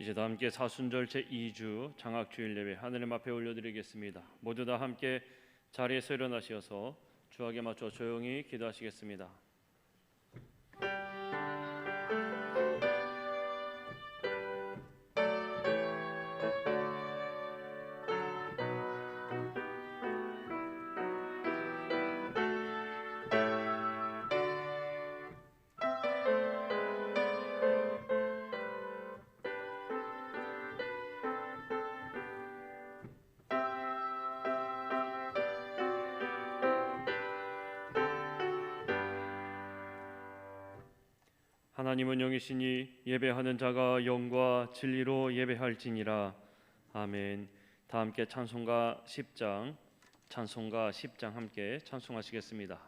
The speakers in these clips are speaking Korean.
이제 다 함께 사순절 제2주 장학주일 예배 하느님 앞에 올려드리겠습니다. 모두 다 함께 자리에서 일어나셔서 주악에 맞춰 조용히 기도하시겠습니다. 하나님은 영이시니 예배하는 자가 영과 진리로 예배할지니라. 아멘. 다 함께 찬송가 10장 함께 찬송하시겠습니다.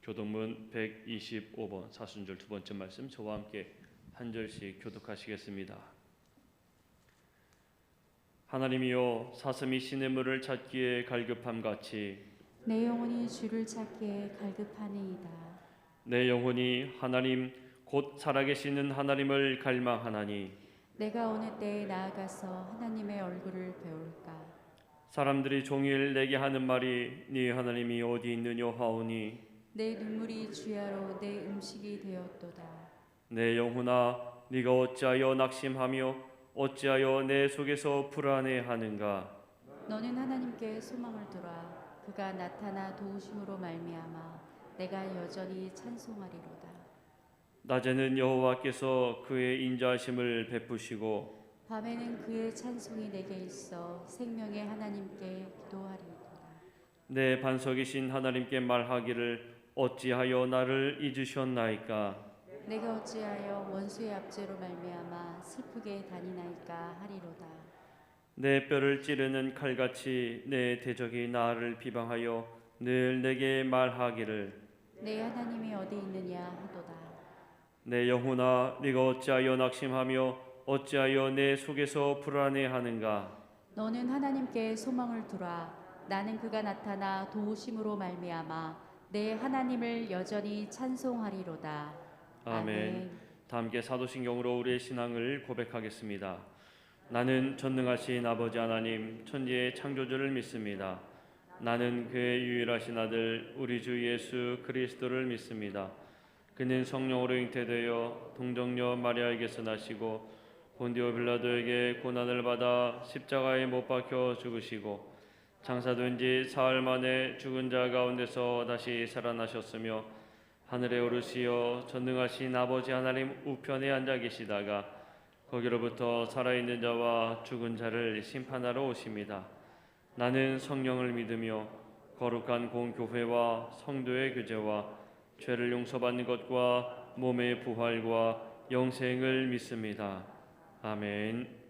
교동문 125번 사순절 두 번째 말씀 저와 함께 한 절씩 교독하시겠습니다. 하나님이여 사슴이 시냇물을 찾기에 갈급함같이 내 영혼이 주를 찾기에 갈급하니이다. 내 영혼이 하나님 곧 살아계시는 하나님을 갈망하나니 내가 어느 때에 나아가서 하나님의 얼굴을 배울까. 사람들이 종일 내게 하는 말이 네 하나님이 어디 있느냐 하오니 내 눈물이 주야로 내 음식이 되었도다. 내 영혼아 네가 어찌하여 낙심하며 어찌하여 내 속에서 불안해하는가. 너는 하나님께 소망을 두라. 그가 나타나 도우심으로 말미암아 내가 여전히 찬송하리로다. 낮에는 여호와께서 그의 인자하심을 베푸시고 밤에는 그의 찬송이 내게 있어 생명의 하나님께 기도하리로다. 내 반석이신 하나님께 말하기를 어찌하여 나를 잊으셨나이까. 내가 어찌하여 원수의 압제로 말미암아 슬프게 다니나이까 하리로다. 내 뼈를 찌르는 칼같이 내 대적이 나를 비방하여 늘 내게 말하기를 내 하나님이 어디 있느냐 하도다. 내 영혼아 네가 어찌하여 낙심하며 어찌하여 내 속에서 불안해하는가. 너는 하나님께 소망을 두라. 나는 그가 나타나 도우심으로 말미암아 내 하나님을 여전히 찬송하리로다. 아멘. 다 함께 사도신경으로 우리의 신앙을 고백하겠습니다. 나는 전능하신 아버지 하나님 천지의 창조주를 믿습니다. 나는 그의 유일하신 아들 우리 주 예수 그리스도를 믿습니다. 그는 성령으로 잉태되어 동정녀 마리아에게서 나시고 본디오 빌라도에게 고난을 받아 십자가에 못 박혀 죽으시고 장사된 지 사흘 만에 죽은 자 가운데서 다시 살아나셨으며 하늘에 오르시어 전능하신 아버지 하나님 우편에 앉아 계시다가 거기로부터 살아있는 자와 죽은 자를 심판하러 오십니다. 나는 성령을 믿으며 거룩한 공교회와 성도의 교제와 죄를 용서받는 것과 몸의 부활과 영생을 믿습니다. 아멘.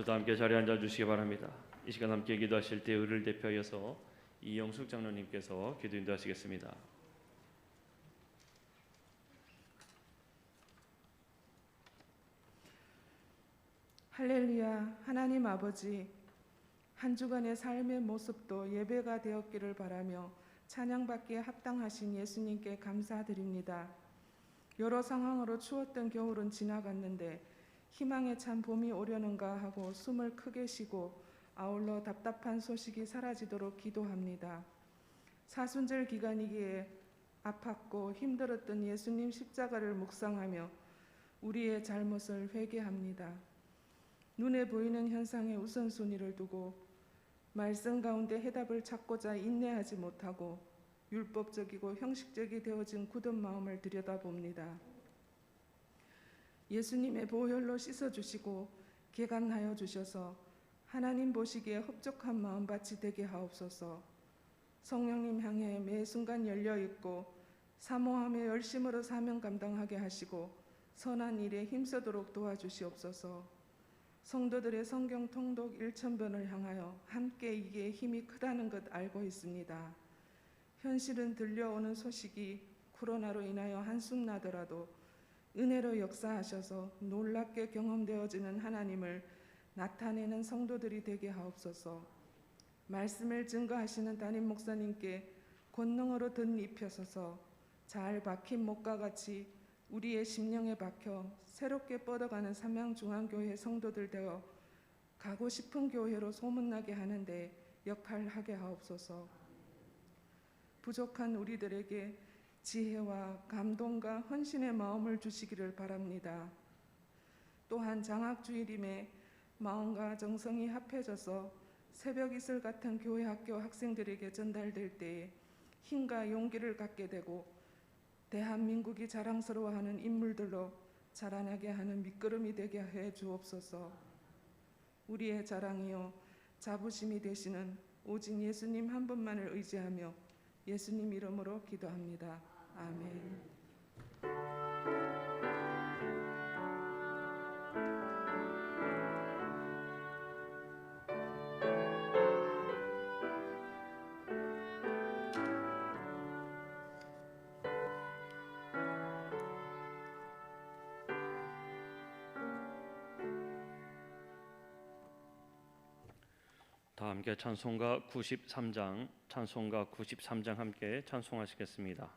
모두 함께 자리에 앉아 주시기 바랍니다. 이 시간 함께 기도하실 때 의를 대표하여서 이영숙 장로님께서 기도 인도하시겠습니다. 할렐루야. 하나님 아버지, 한 주간의 삶의 모습도 예배가 되었기를 바라며 찬양받기에 합당하신 예수님께 감사드립니다. 여러 상황으로 추웠던 겨울은 지나갔는데 희망에 찬 봄이 오려는가 하고 숨을 크게 쉬고 아울러 답답한 소식이 사라지도록 기도합니다. 사순절 기간이기에 아팠고 힘들었던 예수님 십자가를 묵상하며 우리의 잘못을 회개합니다. 눈에 보이는 현상에 우선순위를 두고 말씀 가운데 해답을 찾고자 인내하지 못하고 율법적이고 형식적이 되어진 굳은 마음을 들여다봅니다. 예수님의 보혈로 씻어주시고 개간하여 주셔서 하나님 보시기에 흡족한 마음밭이 되게 하옵소서. 성령님 향해 매 순간 열려있고 사모함에 열심으로 사명 감당하게 하시고 선한 일에 힘쓰도록 도와주시옵소서. 성도들의 성경 통독 1000번을 향하여 함께 이기에 힘이 크다는 것 알고 있습니다. 현실은 들려오는 소식이 코로나로 인하여 한숨 나더라도 은혜로 역사하셔서 놀랍게 경험되어지는 하나님을 나타내는 성도들이 되게 하옵소서. 말씀을 증거하시는 담임 목사님께 권능으로 덧입혀서서 잘 박힌 목과 같이 우리의 심령에 박혀 새롭게 뻗어가는 삼양중앙교회 성도들 되어 가고 싶은 교회로 소문나게 하는데 역할하게 하옵소서. 부족한 우리들에게 지혜와 감동과 헌신의 마음을 주시기를 바랍니다. 또한 장학주일임에 마음과 정성이 합해져서 새벽 이슬 같은 교회 학교 학생들에게 전달될 때에 힘과 용기를 갖게 되고 대한민국이 자랑스러워하는 인물들로 자라나게 하는 밑거름이 되게 해 주옵소서. 우리의 자랑이요 자부심이 되시는 오직 예수님 한 분만을 의지하며 예수님 이름으로 기도합니다. 아멘. 다 함께 찬송가 93장 함께 찬송하시겠습니다.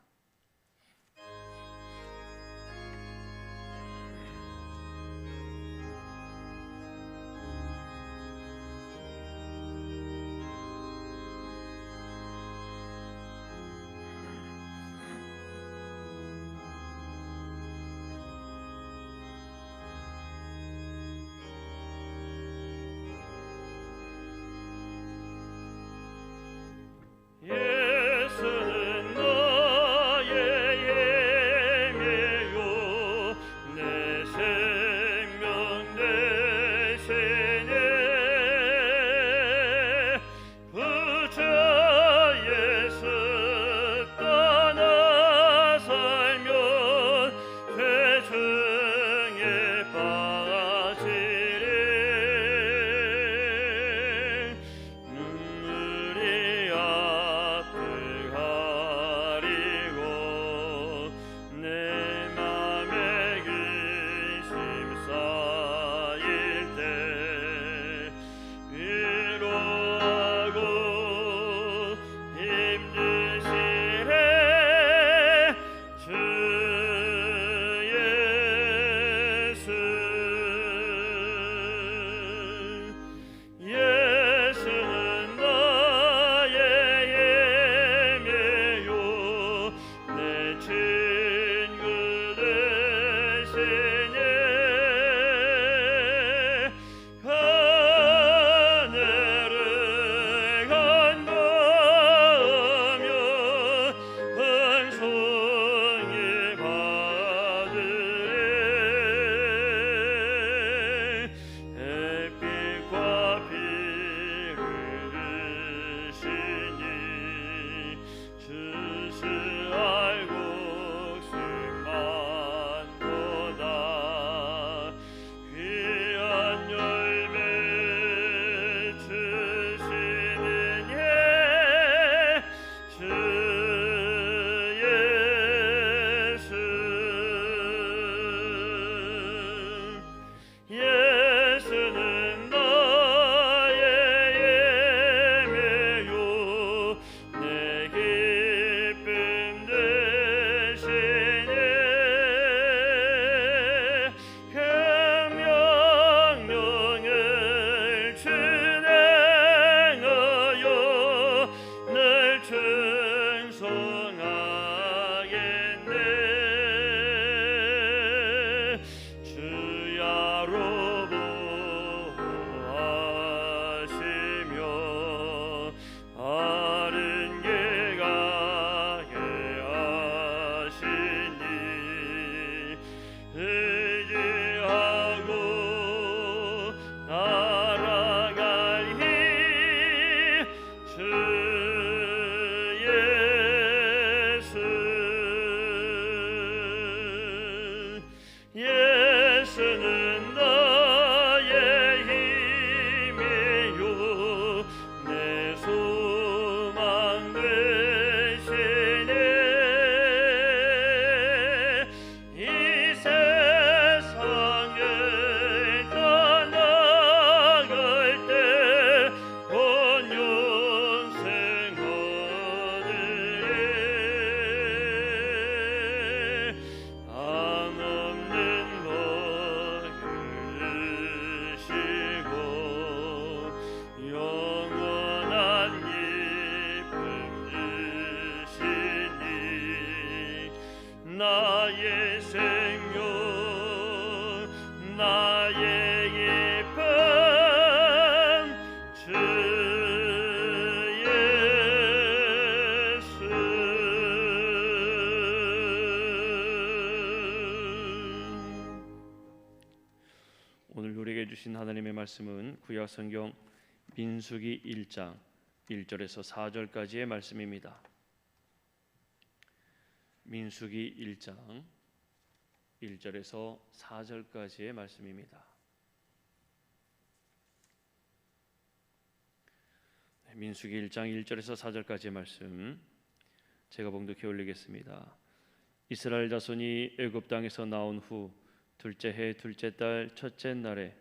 예수는 나의 힘이요 내 소망 되시네. 이 세상을 떠나갈 때 온 영생 하늘에 한없는 먹으시고 영원한 기쁨 주시니 나의 생명 나의 기쁨 주 예수. 오늘 우리에게 주신 하나님의 말씀은 구약 성경 민수기 1장 1절에서 4절까지의 말씀입니다. 민수기 1장 1절에서 4절까지의 말씀입니다. 민수기 1장 1절에서 4절까지의 말씀 제가 봉독해 올리겠습니다. 이스라엘 자손이 애굽 땅에서 나온 후 둘째 해 둘째 달 첫째 날에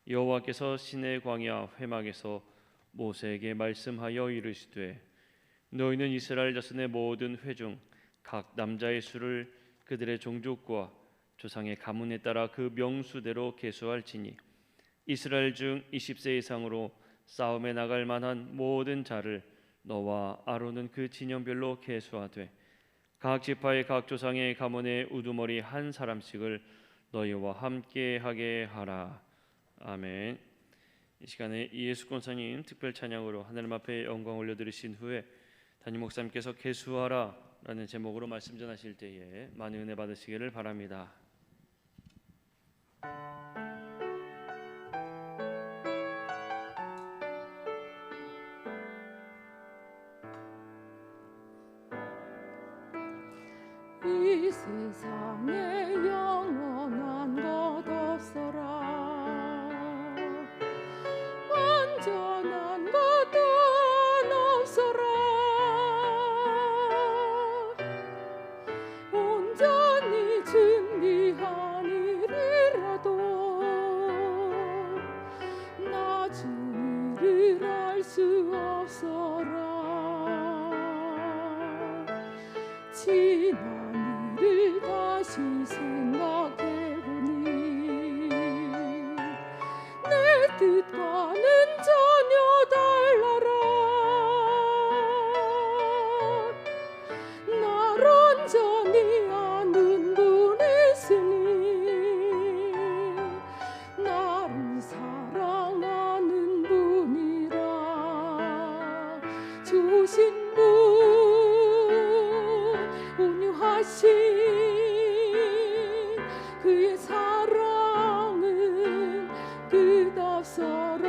여호와께서 시내 광야 회막에서 모세에게 말씀하여 이르시되 너희는 이스라엘 자손의 모든 회 중 각 남자의 수를 그들의 종족과 조상의 가문에 따라 그 명수대로 계수할지니 이스라엘 중 20세 이상으로 싸움에 나갈 만한 모든 자를 너와 아론은 그 진영별로 계수하되 각 지파의 각 조상의 가문의 우두머리 한 사람씩을 너희와 함께 하게 하라. 아멘. 이 시간에 이예수 권사님 특별 찬양으로 하나님 앞에 영광 올려드리신 후에 담임 목사님께서 계수하라 라는 제목으로 말씀 전하실 때에 많은 은혜 받으시기를 바랍니다. 이 세상에 영원한 것 없어라 완전한 것도 없어라 온전히 준비한 일이라도 낮은 일을 알 수 없어라 지난 일을 다시 생각해보니 내 뜻과는 전혀 달라라 날 온전히 아는 분이 있으니 나를 사랑하는 분이라 주신 분 온유하신 그의 사랑은 끝없어라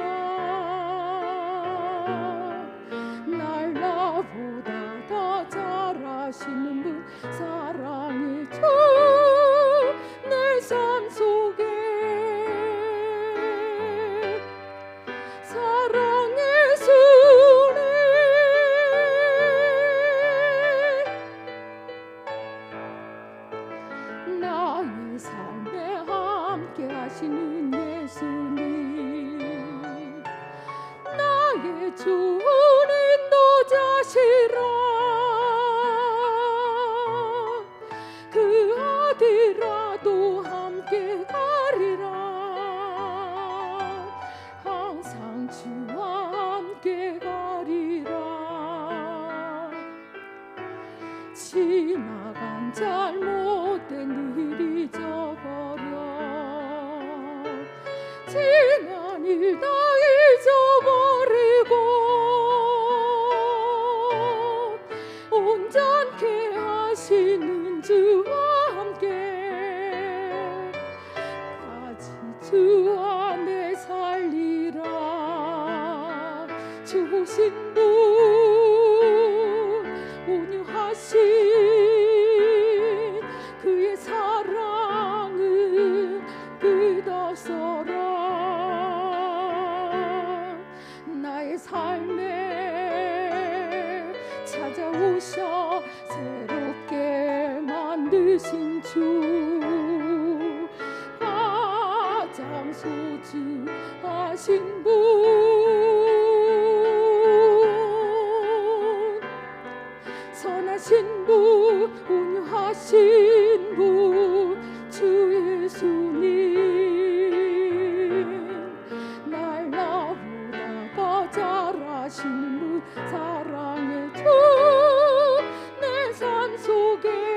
날 나보다 더 잘하시는 분 사랑의 주 내 삶 속에 사랑의 순례 나의 삶에 함께 하시는 예수님 나의 좋은 인도자시라 그 어디라도 함께 가리라 항상 주와 함께 가리라 지나간 잘못된 일 잊어버려 지난 일 다 잊어버리고 온전케 하시는 주와 함께 다시 주 안에 살리라 주신 분 온유하신 그의 사랑은 끝 소중하신 주 가장 소중하신 분 선하신 분 온유하신 분 주 예수님 날 나보다 더 잘하시는 분 사랑의 주 내 삶 속에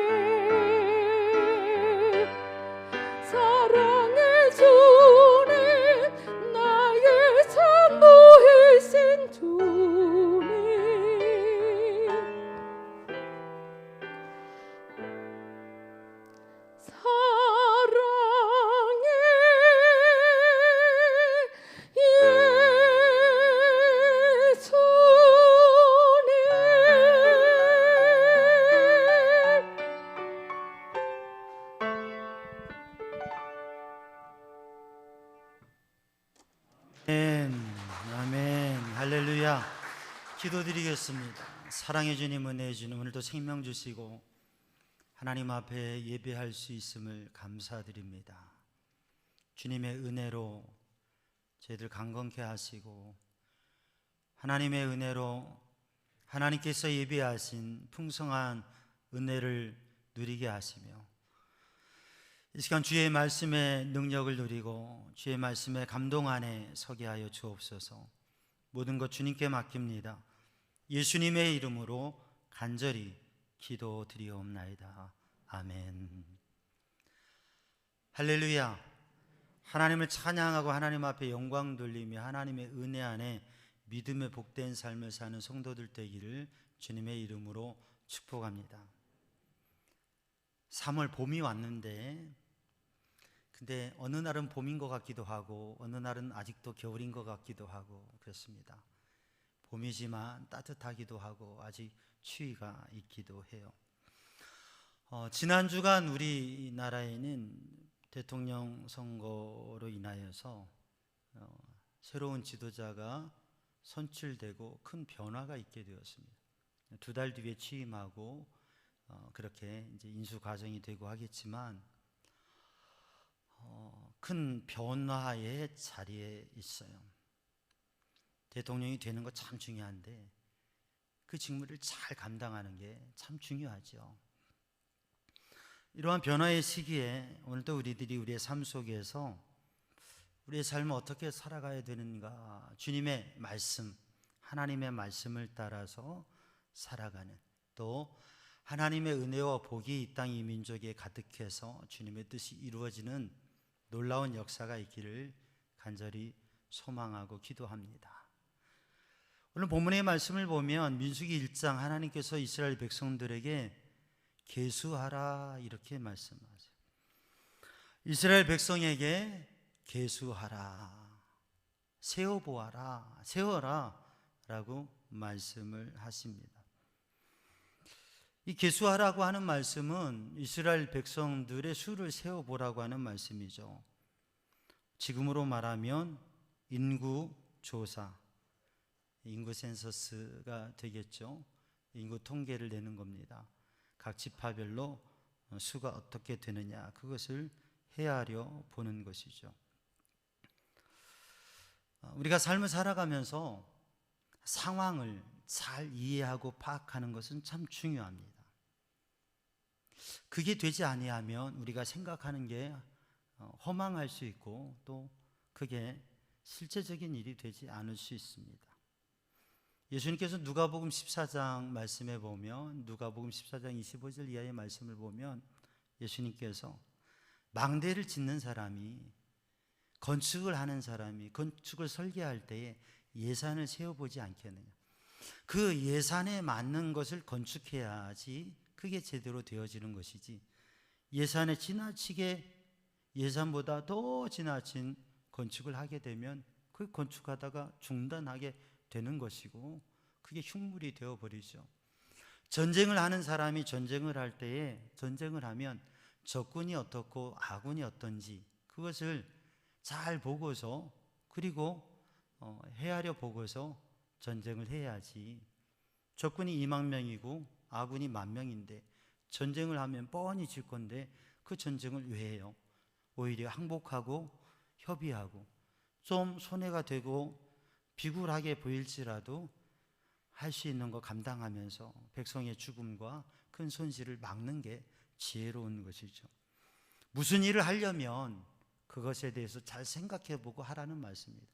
사랑의 주님 나의 전부이신 주님 아멘, 아멘, 할렐루야. 기도드리겠습니다. 사랑해 주님, 은혜해 주님, 오늘도 생명 주시고 하나님 앞에 예배할 수 있음을 감사드립니다. 주님의 은혜로 저희들 강건케 하시고 하나님의 은혜로 하나님께서 예비하신 풍성한 은혜를 누리게 하시며 이 시간 주의 말씀의 능력을 누리고 주의 말씀의 감동 안에 서게 하여 주옵소서. 모든 것 주님께 맡깁니다. 예수님의 이름으로 간절히 기도드리옵나이다. 아멘. 할렐루야. 하나님을 찬양하고 하나님 앞에 영광 돌리며 하나님의 은혜 안에 믿음의 복된 삶을 사는 성도들 되기를 주님의 이름으로 축복합니다. 3월 봄이 왔는데 근데 어느 날은 봄인 것 같기도 하고 어느 날은 아직도 겨울인 것 같기도 하고 그렇습니다. 봄이지만 따뜻하기도 하고 아직 추위가 있기도 해요. 지난 주간 우리나라에는 대통령 선거로 인하여서 새로운 지도자가 선출되고 큰 변화가 있게 되었습니다. 2달 뒤에 취임하고 그렇게 이제 인수 과정이 되고 하겠지만 큰 변화의 자리에 있어요. 대통령이 되는 거 참 중요한데 그 직무를 잘 감당하는 게 참 중요하죠. 이러한 변화의 시기에 오늘도 우리들이 우리의 삶 속에서 우리의 삶을 어떻게 살아가야 되는가, 주님의 말씀, 하나님의 말씀을 따라서 살아가는, 또 하나님의 은혜와 복이 이 땅 이 민족에 가득해서 주님의 뜻이 이루어지는 놀라운 역사가 있기를 간절히 소망하고 기도합니다. 오늘 본문의 말씀을 보면 민수기 1장 하나님께서 이스라엘 백성들에게 계수하라 이렇게 말씀하세요. 이스라엘 백성에게 계수하라, 세워보아라, 세워라 라고 말씀을 하십니다. 이 계수하라고 하는 말씀은 이스라엘 백성들의 수를 세워보라고 하는 말씀이죠. 지금으로 말하면 인구 조사, 인구 센서스가 되겠죠. 인구 통계를 내는 겁니다. 각 지파별로 수가 어떻게 되느냐, 그것을 헤아려 보는 것이죠. 우리가 삶을 살아가면서 상황을 잘 이해하고 파악하는 것은 참 중요합니다. 그게 되지 아니하면 우리가 생각하는 게 허망할 수 있고 또 그게 실제적인 일이 되지 않을 수 있습니다. 예수님께서 누가복음 14장 말씀에 보면, 누가복음 14장 25절 이하의 말씀을 보면 예수님께서 망대를 짓는 사람이, 건축을 하는 사람이 건축을 설계할 때에 예산을 세워보지 않겠느냐. 그 예산에 맞는 것을 건축해야지 그게 제대로 되어지는 것이지, 예산에 지나치게 예산보다 더 지나친 건축을 하게 되면 그 건축하다가 중단하게 되는 것이고 그게 흉물이 되어버리죠. 전쟁을 하는 사람이 전쟁을 할 때에, 전쟁을 하면 적군이 어떻고 아군이 어떤지 그것을 잘 보고서, 그리고 헤아려 보고서 전쟁을 해야지. 적군이 2만 명이고 아군이 10,000명인데 전쟁을 하면 뻔히 질 건데 그 전쟁을 왜 해요? 오히려 항복하고 협의하고 좀 손해가 되고 비굴하게 보일지라도 할 수 있는 거 감당하면서 백성의 죽음과 큰 손실을 막는 게 지혜로운 것이죠. 무슨 일을 하려면 그것에 대해서 잘 생각해 보고 하라는 말씀입니다.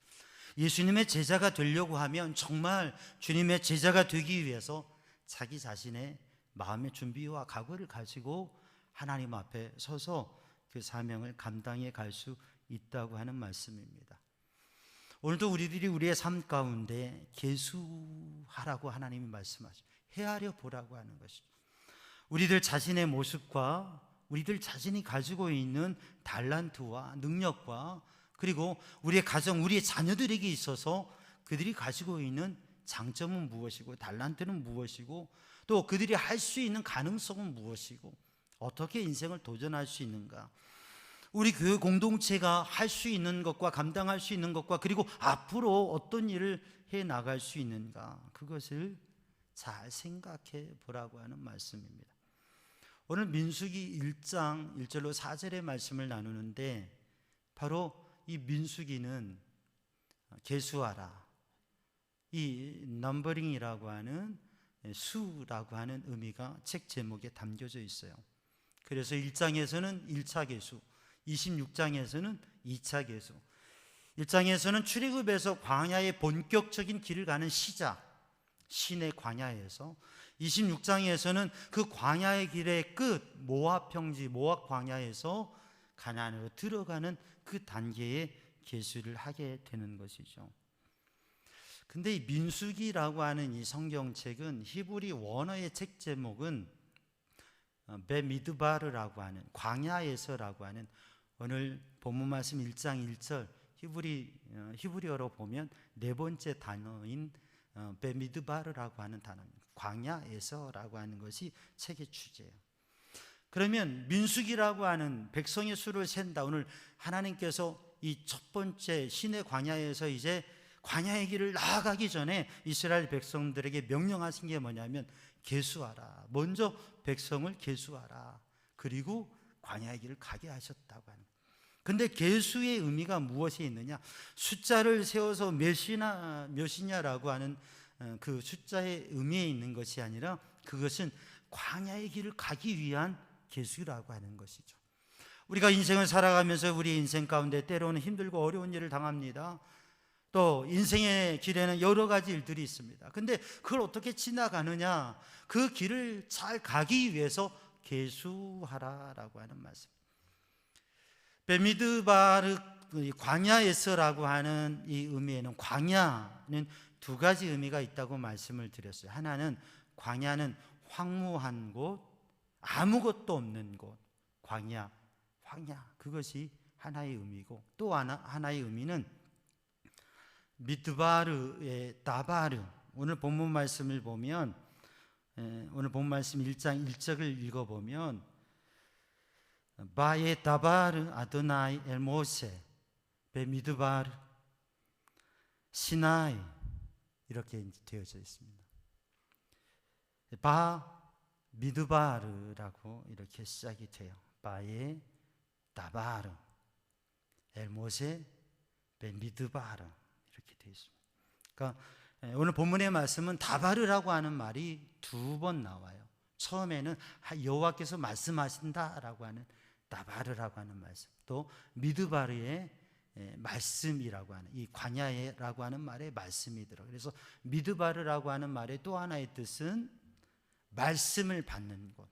예수님의 제자가 되려고 하면 정말 주님의 제자가 되기 위해서 자기 자신의 마음의 준비와 각오를 가지고 하나님 앞에 서서 그 사명을 감당해 갈 수 있다고 하는 말씀입니다. 오늘도 우리들이 우리의 삶 가운데 계수하라고 하나님이 말씀하시죠. 헤아려 보라고 하는 것이죠. 우리들 자신의 모습과 우리들 자신이 가지고 있는 달란트와 능력과 그리고 우리의 가정, 우리의 자녀들에게 있어서 그들이 가지고 있는 장점은 무엇이고 달란트는 무엇이고 또 그들이 할 수 있는 가능성은 무엇이고 어떻게 인생을 도전할 수 있는가, 우리 교회 공동체가 할 수 있는 것과 감당할 수 있는 것과 그리고 앞으로 어떤 일을 해 나갈 수 있는가, 그것을 잘 생각해 보라고 하는 말씀입니다. 오늘 민수기 1장 1절로 4절의 말씀을 나누는데 바로 이 민수기는 계수하라, 이 넘버링이라고 하는 수라고 하는 의미가 책 제목에 담겨져 있어요. 그래서 1장에서는 1차 계수, 26장에서는 2차 계수, 1장에서는 출애굽에서 광야의 본격적인 길을 가는 시작, 신의 광야에서, 26장에서는 그 광야의 길의 끝 모압 평지, 모압 광야에서 가나안으로 들어가는 그 단계의 계수를 하게 되는 것이죠. 근데 이 민수기라고 하는 이 성경책은 히브리 원어의 책 제목은 베미드바르라고 하는 광야에서라고 하는, 오늘 본문 말씀 1장 1절 히브리어로 보면 네 번째 단어인 베미드바르라고 하는 단어입니다. 광야에서라고 하는 것이 책의 주제예요. 그러면 민수기라고 하는 백성의 수를 센다. 오늘 하나님께서 이 첫 번째 신의 광야에서 이제 광야의 길을 나아가기 전에 이스라엘 백성들에게 명령하신 게 뭐냐면 계수하라. 먼저 백성을 계수하라. 그리고 광야의 길을 가게 하셨다고 하는. 근데 계수의 의미가 무엇이 있느냐? 숫자를 세워서 몇이냐라고 하는 그 숫자의 의미에 있는 것이 아니라 그것은 광야의 길을 가기 위한 계수라고 하는 것이죠. 우리가 인생을 살아가면서 우리 인생 가운데 때로는 힘들고 어려운 일을 당합니다. 또 인생의 길에는 여러 가지 일들이 있습니다. 근데 그걸 어떻게 지나가느냐? 그 길을 잘 가기 위해서 계수하라라고 하는 말씀. 베미드바르 광야에서라고 하는 이 의미에는 광야는 두 가지 의미가 있다고 말씀을 드렸어요. 하나는 광야는 황무한 곳, 아무것도 없는 곳, 광야, 황야, 그것이 하나의 의미고, 또 하나의 의미는 미드바르의 다바르. 오늘 본문 말씀을 보면, 오늘 본문 말씀 1장 1절을 읽어보면 바에 다바르 아도나이 엘모세 베미드바르 시나이 이렇게 되어져 있습니다. 바 미드바르라고 이렇게 시작이 돼요. 바에 다바르 엘모세 베미드바르 이렇게 되어 있습니다. 그러니까 오늘 본문의 말씀은 다바르라고 하는 말이 두 번 나와요. 처음에는 여호와께서 말씀하신다라고 하는 다바르라고 하는 말씀, 또 미드바르의 말씀이라고 하는 이 광야라고 하는 말의 말씀이 들어. 그래서 미드바르라고 하는 말의 또 하나의 뜻은 말씀을 받는 곳,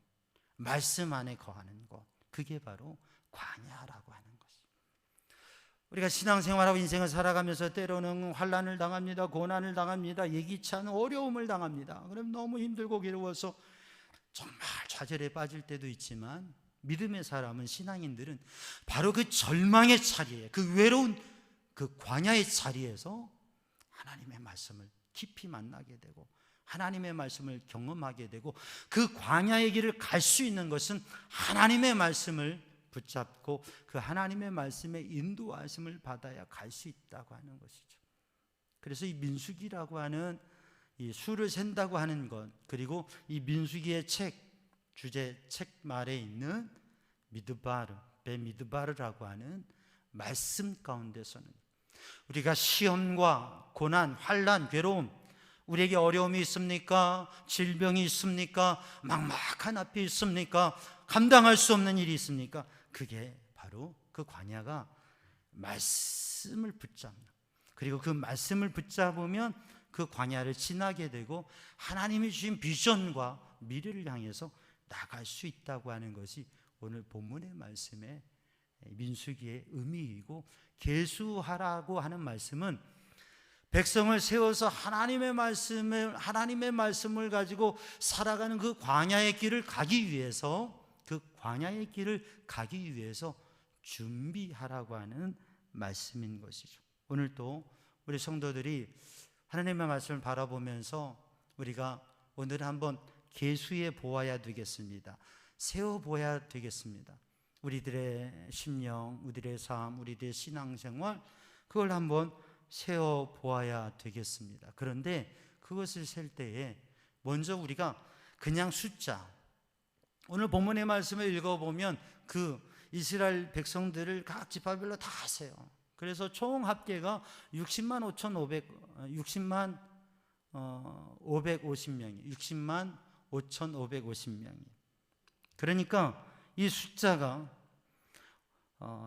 말씀 안에 거하는 곳, 그게 바로 광야라고 하는 것입니다. 우리가 신앙생활하고 인생을 살아가면서 때로는 환난을 당합니다. 고난을 당합니다. 예기치 않은 어려움을 당합니다. 그럼 너무 힘들고 괴로워서 정말 좌절에 빠질 때도 있지만, 믿음의 사람은, 신앙인들은 바로 그 절망의 자리에, 그 외로운 그 광야의 자리에서 하나님의 말씀을 깊이 만나게 되고 하나님의 말씀을 경험하게 되고, 그 광야의 길을 갈 수 있는 것은 하나님의 말씀을 붙잡고 그 하나님의 말씀의 인도하심을 받아야 갈 수 있다고 하는 것이죠. 그래서 이 민수기라고 하는 이 수를 센다고 하는 것, 그리고 이 민수기의 책 주제 책 말에 있는 미드바르, 베미드바르라고 하는 말씀 가운데서는 우리가 시험과 고난, 환난, 괴로움, 우리에게 어려움이 있습니까? 질병이 있습니까? 막막한 앞이 있습니까? 감당할 수 없는 일이 있습니까? 그게 바로 그 광야가 말씀을 붙잡는, 그리고 그 말씀을 붙잡으면 그 광야를 지나게 되고 하나님이 주신 비전과 미래를 향해서 나갈 수 있다고 하는 것이 오늘 본문의 말씀의 민수기의 의미이고, 계수하라고 하는 말씀은 백성을 세워서 하나님의 말씀을 가지고 살아가는 그 광야의 길을 가기 위해서, 준비하라고 하는 말씀인 것이죠. 오늘도 우리 성도들이 하나님의 말씀을 바라보면서 우리가 오늘 한번 계수해 보아야 되겠습니다. 세워 보아야 되겠습니다. 우리들의 심령, 우리들의 삶, 우리들의 신앙생활, 그걸 한번 세워 보아야 되겠습니다. 그런데 그것을 셀 때에 먼저 우리가 그냥 숫자, 오늘 본문의 말씀을 읽어보면 그 이스라엘 백성들을 각 지파별로 다 세요. 그래서 총 합계가 60만 550명이. 그러니까 이 숫자가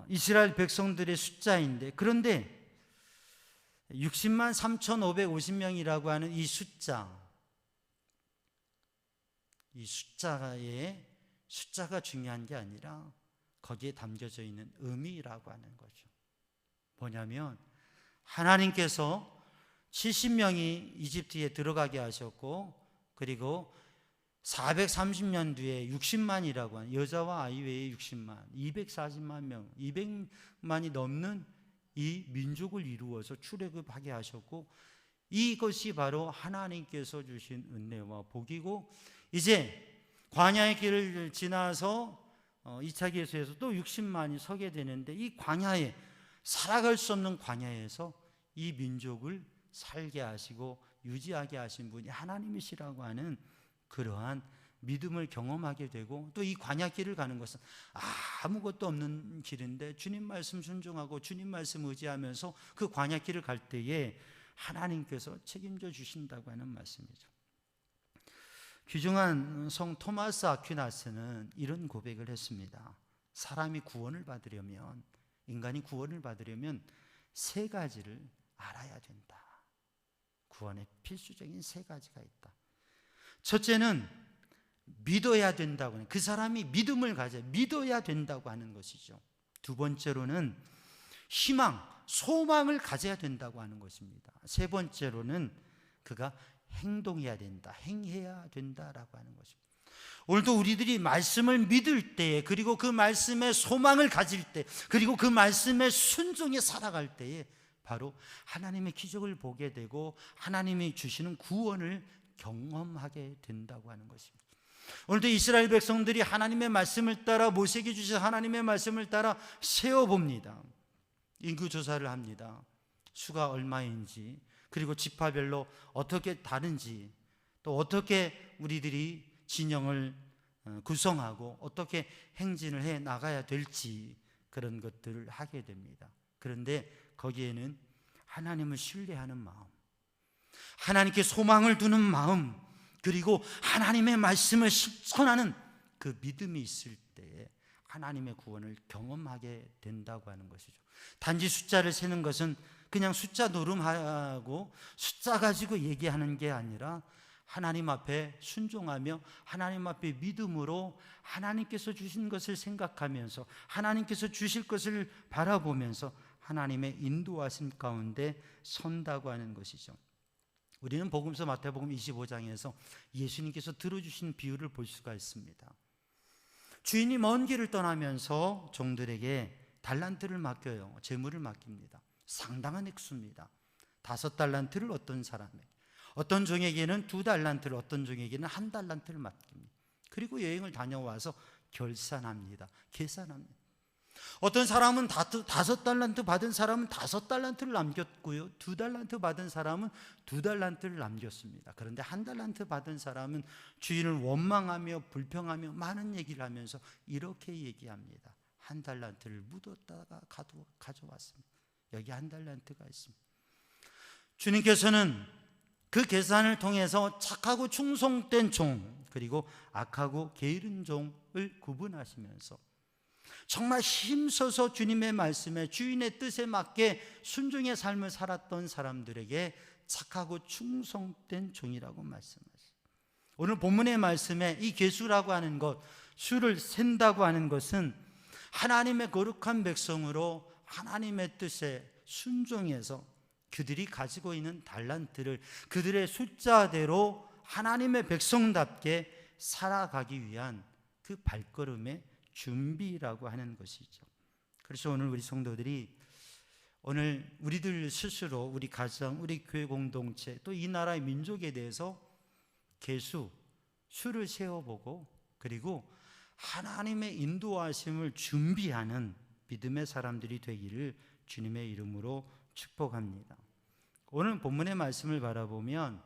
이스라엘 백성들의 숫자인데, 그런데 60만 3,550명이라고 하는 이 숫자가 중요한 게 아니라 거기에 담겨져 있는 의미라고 하는 거죠. 뭐냐면 하나님께서 70명이 이집트에 들어가게 하셨고, 그리고 430년 뒤에 60만이라고 하는, 여자와 아이 외에 60만, 240만 명, 200만이 넘는 이 민족을 이루어서 출애굽하게 하셨고, 이것이 바로 하나님께서 주신 은혜와 복이고, 이제 광야의 길을 지나서 2차 계수에서 또 60만이 서게 되는데, 이 광야에, 살아갈 수 없는 광야에서 이 민족을 살게 하시고 유지하게 하신 분이 하나님이시라고 하는 그러한 믿음을 경험하게 되고, 또 이 광야 길을 가는 것은 아무것도 없는 길인데 주님 말씀 순종하고 주님 말씀 의지하면서 그 광야 길을 갈 때에 하나님께서 책임져 주신다고 하는 말씀이죠. 귀중한 성 토마스 아퀴나스는 이런 고백을 했습니다. 사람이 구원을 받으려면, 인간이 구원을 받으려면 세 가지를 알아야 된다. 구원의 필수적인 세 가지가 있다. 첫째는 믿어야 된다고, 그 사람이 믿음을 가져야, 믿어야 된다고 하는 것이죠. 두 번째로는 희망, 소망을 가져야 된다고 하는 것입니다. 세 번째로는 그가 행동해야 된다, 행해야 된다라고 하는 것입니다. 오늘도 우리들이 말씀을 믿을 때에, 그리고 그 말씀에 소망을 가질 때, 그리고 그 말씀에 순종해 살아갈 때에 바로 하나님의 기적을 보게 되고 하나님이 주시는 구원을 경험하게 된다고 하는 것입니다. 오늘도 이스라엘 백성들이 하나님의 말씀을 따라, 모세에게 주신 하나님의 말씀을 따라 세어봅니다. 인구조사를 합니다. 수가 얼마인지, 그리고 지파별로 어떻게 다른지, 또 어떻게 우리들이 진영을 구성하고 어떻게 행진을 해 나가야 될지, 그런 것들을 하게 됩니다. 그런데 거기에는 하나님을 신뢰하는 마음, 하나님께 소망을 두는 마음, 그리고 하나님의 말씀을 실천하는 그 믿음이 있을 때에 하나님의 구원을 경험하게 된다고 하는 것이죠. 단지 숫자를 세는 것은 그냥 숫자 노름하고 숫자 가지고 얘기하는 게 아니라, 하나님 앞에 순종하며 하나님 앞에 믿음으로 하나님께서 주신 것을 생각하면서, 하나님께서 주실 것을 바라보면서 하나님의 인도하심 가운데 선다고 하는 것이죠. 우리는 복음서 마태복음 25장에서 예수님께서 들어주신 비유를 볼 수가 있습니다. 주인이 먼 길을 떠나면서 종들에게 달란트를 맡겨요. 재물을 맡깁니다. 상당한 액수입니다. 5달란트를 어떤 사람에게, 어떤 종에게는 2달란트를, 어떤 종에게는 1달란트를 맡깁니다. 그리고 여행을 다녀와서 계산합니다. 어떤 사람은 5달란트 받은 사람은 5달란트를 남겼고요, 2달란트 받은 사람은 2달란트를 남겼습니다. 그런데 1달란트 받은 사람은 주인을 원망하며 불평하며 많은 얘기를 하면서 이렇게 얘기합니다. 1달란트를 묻었다가 가져왔습니다. 여기 1달란트가 있습니다. 주님께서는 그 계산을 통해서 착하고 충성된 종, 그리고 악하고 게으른 종을 구분하시면서 정말 힘써서 주님의 말씀에, 주인의 뜻에 맞게 순종의 삶을 살았던 사람들에게 착하고 충성된 종이라고 말씀하셨습니다. 오늘 본문의 말씀에 이 계수라고 하는 것, 수를 센다고 하는 것은 하나님의 거룩한 백성으로 하나님의 뜻에 순종해서 그들이 가지고 있는 달란트를 그들의 숫자대로 하나님의 백성답게 살아가기 위한 그 발걸음의 준비라고 하는 것이죠. 그래서 오늘 우리 성도들이 오늘 우리들 스스로, 우리 가정, 우리 교회 공동체, 또 이 나라의 민족에 대해서 계수, 수를 세워보고, 그리고 하나님의 인도하심을 준비하는 믿음의 사람들이 되기를 주님의 이름으로 축복합니다. 오늘 본문의 말씀을 바라보면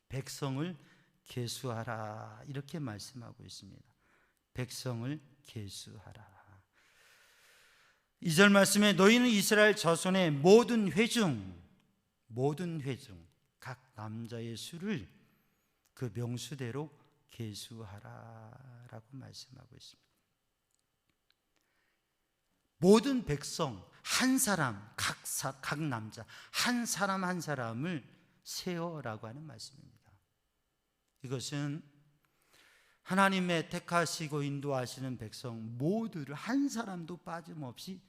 백성을 계수하라 이렇게 말씀하고 있습니다. 백성을 계수하라. 2절 말씀에 너희는 이스라엘 자손의 모든 회중 각 남자의 수를 그 명수대로 계수하라라고 말씀하고 있습니다. 모든 백성 한 사람, 각 남자 한 사람 한 사람을 세어라고 하는 말씀입니다. 이것은 하나님의 택하시고 인도하시는 백성 모두를 한 사람도 빠짐없이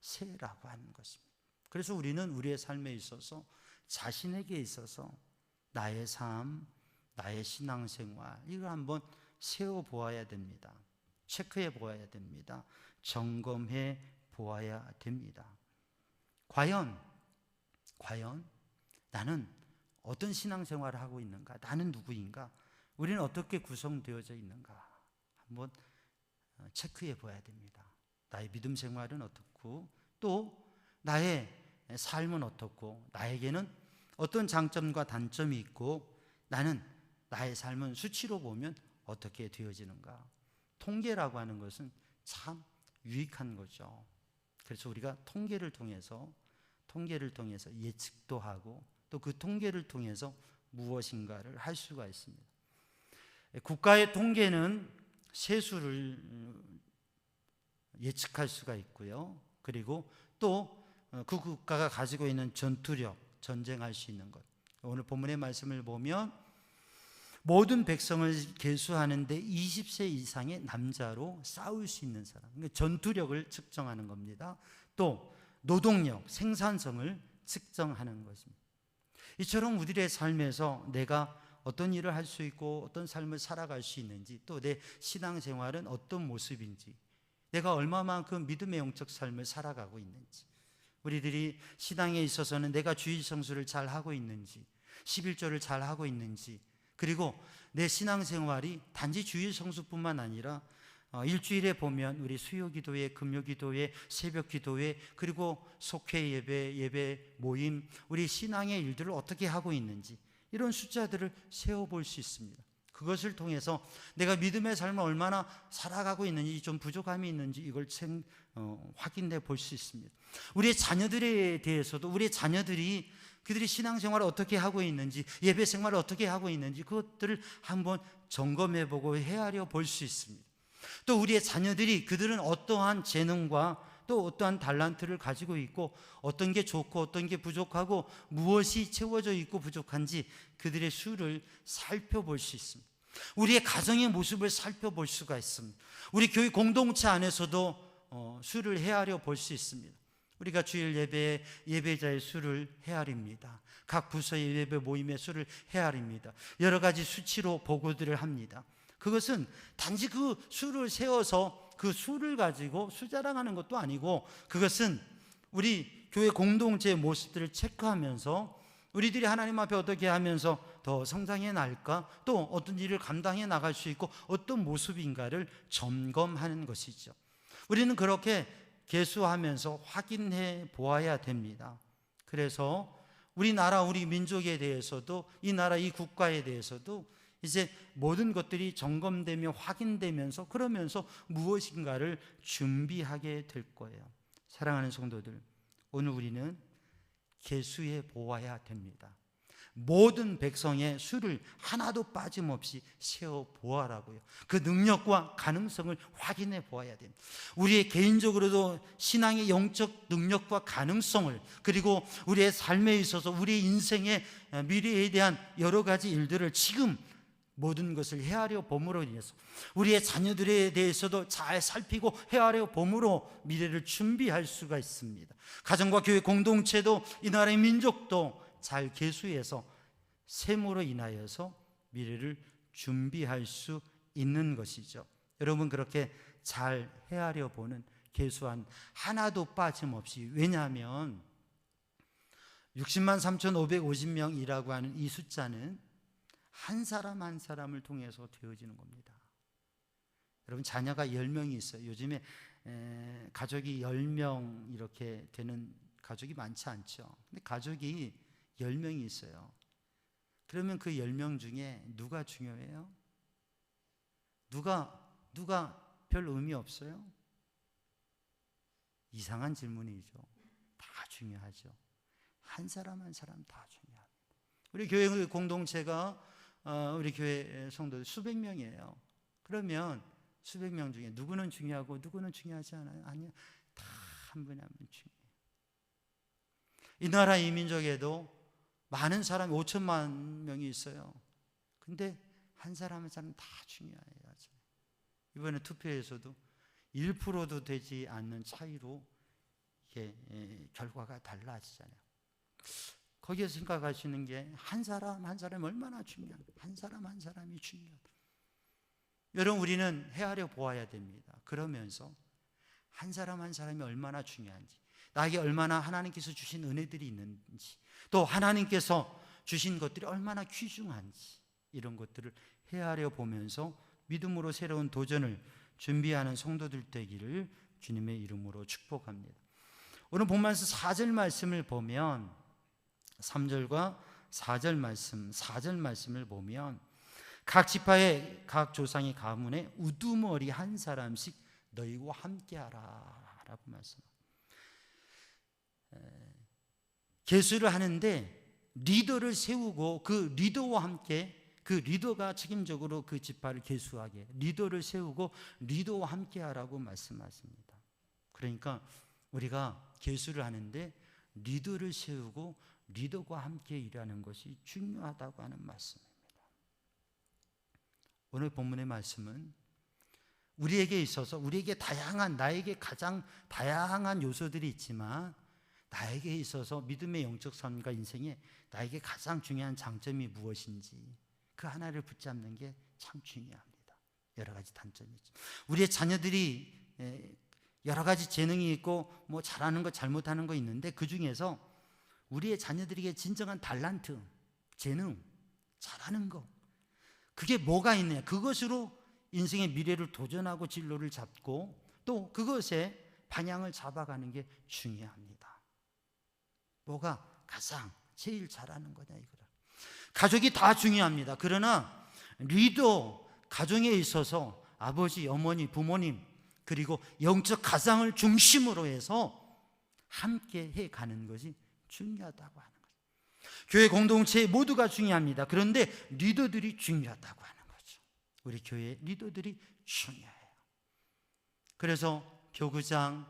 세라고 하는 것입니다. 그래서 우리는 우리의 삶에 있어서, 자신에게 있어서 나의 삶, 나의 신앙생활, 이걸 한번 세워보아야 됩니다. 체크해 보아야 됩니다. 점검해 보아야 됩니다. 과연 나는 어떤 신앙생활을 하고 있는가? 나는 누구인가? 우리는 어떻게 구성되어져 있는가? 한번 체크해 봐야 됩니다. 나의 믿음 생활은 어떻고, 또 나의 삶은 어떻고, 나에게는 어떤 장점과 단점이 있고, 나는 나의 삶은 수치로 보면 어떻게 되어지는가? 통계라고 하는 것은 참 유익한 거죠. 그래서 우리가 통계를 통해서 예측도 하고, 또 그 통계를 통해서 무엇인가를 할 수가 있습니다. 국가의 통계는 세수를 예측할 수가 있고요. 그리고 또 그 국가가 가지고 있는 전투력, 전쟁할 수 있는 것. 오늘 본문의 말씀을 보면 모든 백성을 계수하는데 20세 이상의 남자로 싸울 수 있는 사람, 그러니까 전투력을 측정하는 겁니다. 또 노동력, 생산성을 측정하는 것입니다. 이처럼 우리의 삶에서 내가 어떤 일을 할 수 있고 어떤 삶을 살아갈 수 있는지, 또 내 신앙생활은 어떤 모습인지, 내가 얼마만큼 믿음의 영적 삶을 살아가고 있는지, 우리들이 신앙에 있어서는 내가 주일 성수를 잘 하고 있는지, 11조를 잘 하고 있는지, 그리고 내 신앙생활이 단지 주일 성수뿐만 아니라 일주일에 보면 우리 수요기도회, 금요기도회, 새벽기도회, 그리고 속회 예배 모임, 우리 신앙의 일들을 어떻게 하고 있는지, 이런 숫자들을 세워볼 수 있습니다. 그것을 통해서 내가 믿음의 삶을 얼마나 살아가고 있는지, 좀 부족함이 있는지 이걸 확인해 볼 수 있습니다. 우리의 자녀들에 대해서도 우리의 자녀들이 그들이 신앙생활을 어떻게 하고 있는지, 예배 생활을 어떻게 하고 있는지 그것들을 한번 점검해 보고 헤아려 볼 수 있습니다. 또 우리의 자녀들이 그들은 어떠한 재능과 또 어떠한 달란트를 가지고 있고, 어떤 게 좋고 어떤 게 부족하고 무엇이 채워져 있고 부족한지 그들의 수를 살펴볼 수 있습니다. 우리의 가정의 모습을 살펴볼 수가 있습니다. 우리 교회 공동체 안에서도 수를 헤아려 볼 수 있습니다. 우리가 주일 예배에 예배자의 수를 헤아립니다. 각 부서의 예배 모임의 수를 헤아립니다. 여러 가지 수치로 보고들을 합니다. 그것은 단지 그 수를 세워서 그 수를 가지고 수자랑하는 것도 아니고, 그것은 우리 교회 공동체의 모습들을 체크하면서 우리들이 하나님 앞에 어떻게 하면서 더 성장해 나갈까, 또 어떤 일을 감당해 나갈 수 있고 어떤 모습인가를 점검하는 것이죠. 우리는 그렇게 계수하면서 확인해 보아야 됩니다. 그래서 우리나라, 우리 민족에 대해서도, 이 나라, 이 국가에 대해서도 이제 모든 것들이 점검되며 확인되면서, 그러면서 무엇인가를 준비하게 될 거예요. 사랑하는 성도들, 오늘 우리는 계수해 보아야 됩니다. 모든 백성의 수를 하나도 빠짐없이 세어 보아라고요. 그 능력과 가능성을 확인해 보아야 됩니다. 우리의 개인적으로도 신앙의 영적 능력과 가능성을, 그리고 우리의 삶에 있어서 우리의 인생의 미래에 대한 여러 가지 일들을 지금 모든 것을 헤아려 봄으로 인해서 우리의 자녀들에 대해서도 잘 살피고 헤아려 봄으로 미래를 준비할 수가 있습니다. 가정과 교회 공동체도, 이 나라의 민족도 잘 계수해서 셈으로 인하여서 미래를 준비할 수 있는 것이죠. 여러분, 그렇게 잘 헤아려 보는, 계수한, 하나도 빠짐없이, 왜냐하면 60만 3,550명이라고 하는 이 숫자는 한 사람 한 사람을 통해서 되어지는 겁니다. 여러분, 자녀가 10명이 있어요. 요즘에 가족이 10명 이렇게 되는 가족이 많지 않죠. 근데 가족이 10명이 있어요. 그러면 그 10명 중에 누가 중요해요? 누가 별 의미 없어요? 이상한 질문이죠. 다 중요하죠. 한 사람 한 사람 다 중요합니다. 우리 교회 공동체가 우리 교회 성도들 수백 명이에요. 그러면 수백 명 중에 누구는 중요하고 누구는 중요하지 않아요? 아니요. 다 한 분이 한 분 중요해요. 이 나라 이 민족에도 많은 사람이 5천만 명이 있어요. 근데 한 사람 한 사람 다 중요해요. 이번에 투표에서도 1%도 되지 않는 차이로 이게 결과가 달라지잖아요. 거기에서 생각하시는 게 한 사람 한 사람이 얼마나 중요한가, 한 사람 한 사람이 중요하다. 여러분, 우리는 헤아려 보아야 됩니다. 그러면서 한 사람 한 사람이 얼마나 중요한지, 나에게 얼마나 하나님께서 주신 은혜들이 있는지, 또 하나님께서 주신 것들이 얼마나 귀중한지, 이런 것들을 헤아려 보면서 믿음으로 새로운 도전을 준비하는 성도들 되기를 주님의 이름으로 축복합니다. 오늘 본문에서 4절 말씀을 보면, 3절과 4절 말씀, 4절 말씀을 보면 각 지파의 각 조상의 가문에 우두머리 한 사람씩 너희와 함께하라 라고 말씀합니다. 계수를 하는데 리더를 세우고 그 리더와 함께, 그 리더가 책임적으로 그 지파를 계수하게, 리더를 세우고 리더와 함께 하라고 말씀하십니다. 그러니까 우리가 계수를 하는데 리더를 세우고 리더와 함께 일하는 것이 중요하다고 하는 말씀입니다. 오늘 본문의 말씀은 우리에게 있어서, 우리에게 다양한, 나에게 가장 다양한 요소들이 있지만 나에게 있어서 믿음의 영적 삶과 인생에 나에게 가장 중요한 장점이 무엇인지 그 하나를 붙잡는 게 참 중요합니다. 여러 가지 단점이 있죠. 우리의 자녀들이 여러 가지 재능이 있고 뭐 잘하는 거 잘못하는 거 있는데, 그 중에서 우리의 자녀들에게 진정한 달란트, 재능, 잘하는 거, 그게 뭐가 있느냐, 그것으로 인생의 미래를 도전하고 진로를 잡고 또 그것에 방향을 잡아가는 게 중요합니다. 뭐가 가장 제일 잘하는 거냐, 이거라. 가족이 다 중요합니다. 그러나 리더, 가정에 있어서 아버지, 어머니, 부모님, 그리고 영적 가장을 중심으로 해서 함께 해가는 것이 중요하다고 하는 거죠. 교회 공동체 모두가 중요합니다. 그런데 리더들이 중요하다고 하는 거죠. 우리 교회 리더들이 중요해요. 그래서 교구장,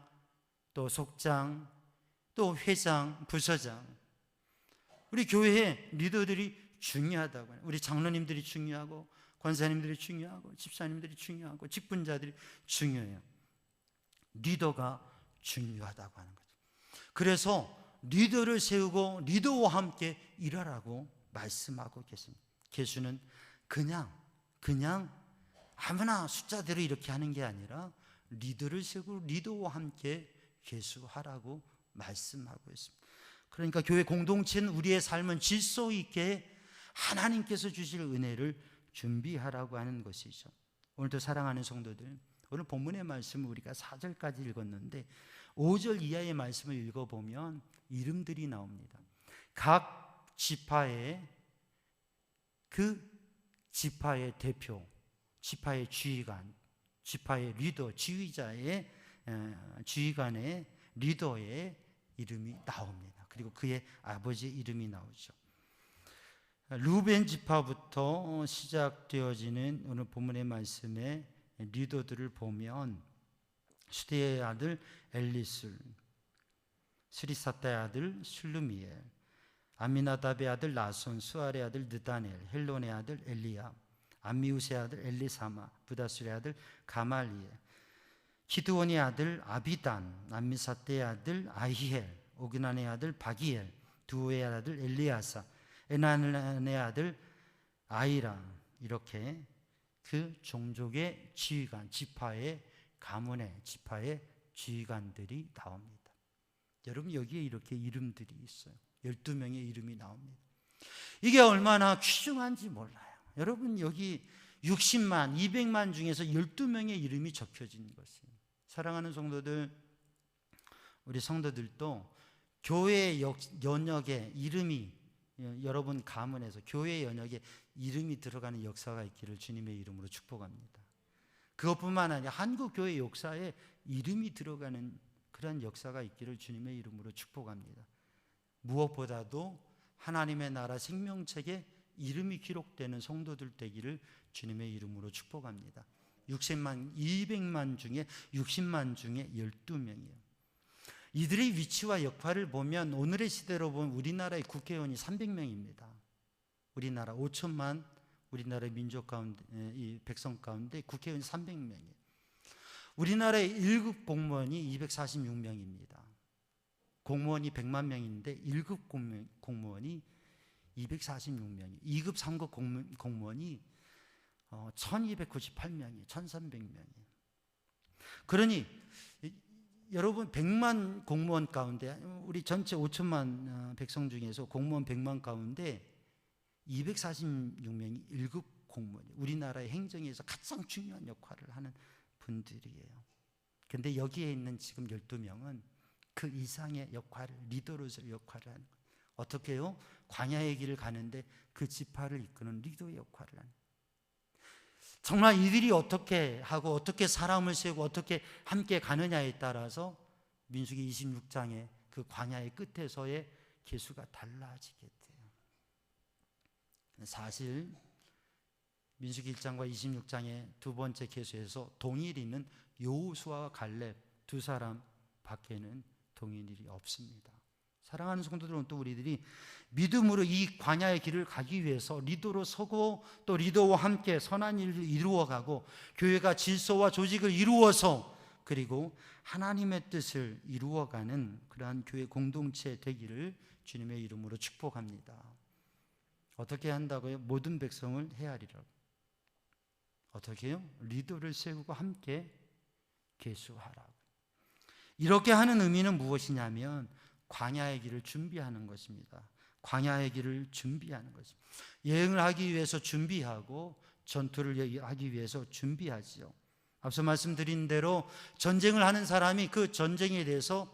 또 속장, 또 회장, 부서장, 우리 교회의 리더들이 중요하다고 해요. 우리 장로님들이 중요하고, 권사님들이 중요하고, 집사님들이 중요하고, 직분자들이 중요해요. 리더가 중요하다고 하는 거죠. 그래서 리더를 세우고 리더와 함께 일하라고 말씀하고 계십니다. 계수는 그냥 아무나 숫자대로 이렇게 하는 게 아니라 리더를 세우고 리더와 함께 계수하라고 말씀하고 있습니다. 그러니까 교회 공동체는 우리의 삶은 질서 있게 하나님께서 주실 은혜를 준비하라고 하는 것이죠. 오늘도 사랑하는 성도들, 오늘 본문의 말씀을 우리가 4절까지 읽었는데 5절 이하의 말씀을 읽어보면 이름들이 나옵니다. 각 지파의 그 지파의 대표, 지파의 지휘관, 지파의 리더, 지휘자의 지휘관의 리더의 이름이 나옵니다. 그리고 그의 아버지의 이름이 나오죠. 루벤 지파부터 시작되어지는 오늘 본문의 말씀의 리더들을 보면 수대의 아들 엘리술, 스리사타의 아들 술루미엘, 아미나답의 아들 나손, 수알의 아들 느다넬, 헬론의 아들 엘리압, 암미우스의 아들 엘리사마, 부다술의 아들 가말리엘, 기드온의 아들 아비단, 암미사떼의 아들 아히엘, 오그난의 아들 바기엘, 두오의 아들 엘리아사, 에나는의 아들 아이라, 이렇게 그 종족의 지휘관, 지파의 가문의 지파의 지휘관들이 나옵니다. 여러분, 여기에 이렇게 이름들이 있어요. 12명의 이름이 나옵니다. 이게 얼마나 귀중한지 몰라요. 여러분, 여기 60만, 200만 중에서 12명의 이름이 적혀진 것이에요. 사랑하는 성도들, 우리 성도들도 교회 연역에 이름이, 여러분 가문에서 교회 연역에 이름이 들어가는 역사가 있기를 주님의 이름으로 축복합니다. 그것뿐만 아니라 한국 교회 역사에 이름이 들어가는 그런 역사가 있기를 주님의 이름으로 축복합니다. 무엇보다도 하나님의 나라 생명책에 이름이 기록되는 성도들 되기를 주님의 이름으로 축복합니다. 60만, 200만 중에 60만 중에 12명이에요. 이들의 위치와 역할을 보면 오늘의 시대로 보면 우리나라의 국회의원이 300명입니다. 우리나라 5천만 우리나라의 민족 가운데, 이 백성 가운데 국회의원이 300명이에요. 우리나라의 1급 공무원이 246명입니다. 공무원이 100만 명인데 1급 공무원이 246명이에요. 2급, 3급 공무원이 1298명이에요. 1300명이에요. 그러니 여러분, 100만 공무원 가운데, 우리 전체 5천만 백성 중에서 공무원 100만 가운데 246명이 1급 공무원이에요. 우리나라의 행정에서 가장 중요한 역할을 하는 분들이에요. 그런데 여기에 있는 지금 12명은 그 이상의 역할을, 리더로서 역할을 하는 거예요. 어떻게 해요? 광야의 길을 가는데 그 지파를 이끄는 리더의 역할을 하는 거예요. 정말 이들이 어떻게 하고 어떻게 사람을 세우고 어떻게 함께 가느냐에 따라서 민수기 26장의 그 광야의 끝에서의 계수가 달라지게 돼요. 사실 민수기 1장과 26장의 두 번째 계수에서 동일인은 여호수아와 갈렙 두 사람 밖에는 동일인이 없습니다. 사랑하는 성도들은 또 우리들이 믿음으로 이 광야의 길을 가기 위해서 리더로 서고 또 리더와 함께 선한 일을 이루어가고 교회가 질서와 조직을 이루어서 그리고 하나님의 뜻을 이루어가는 그러한 교회 공동체 되기를 주님의 이름으로 축복합니다. 어떻게 한다고요? 모든 백성을 헤아리라고. 어떻게 해요? 리더를 세우고 함께 계수하라고. 이렇게 하는 의미는 무엇이냐면 광야의 길을 준비하는 것입니다. 광야의 길을 준비하는 것입니다. 여행을 하기 위해서 준비하고 전투를 하기 위해서 준비하지요. 앞서 말씀드린 대로 전쟁을 하는 사람이 그 전쟁에 대해서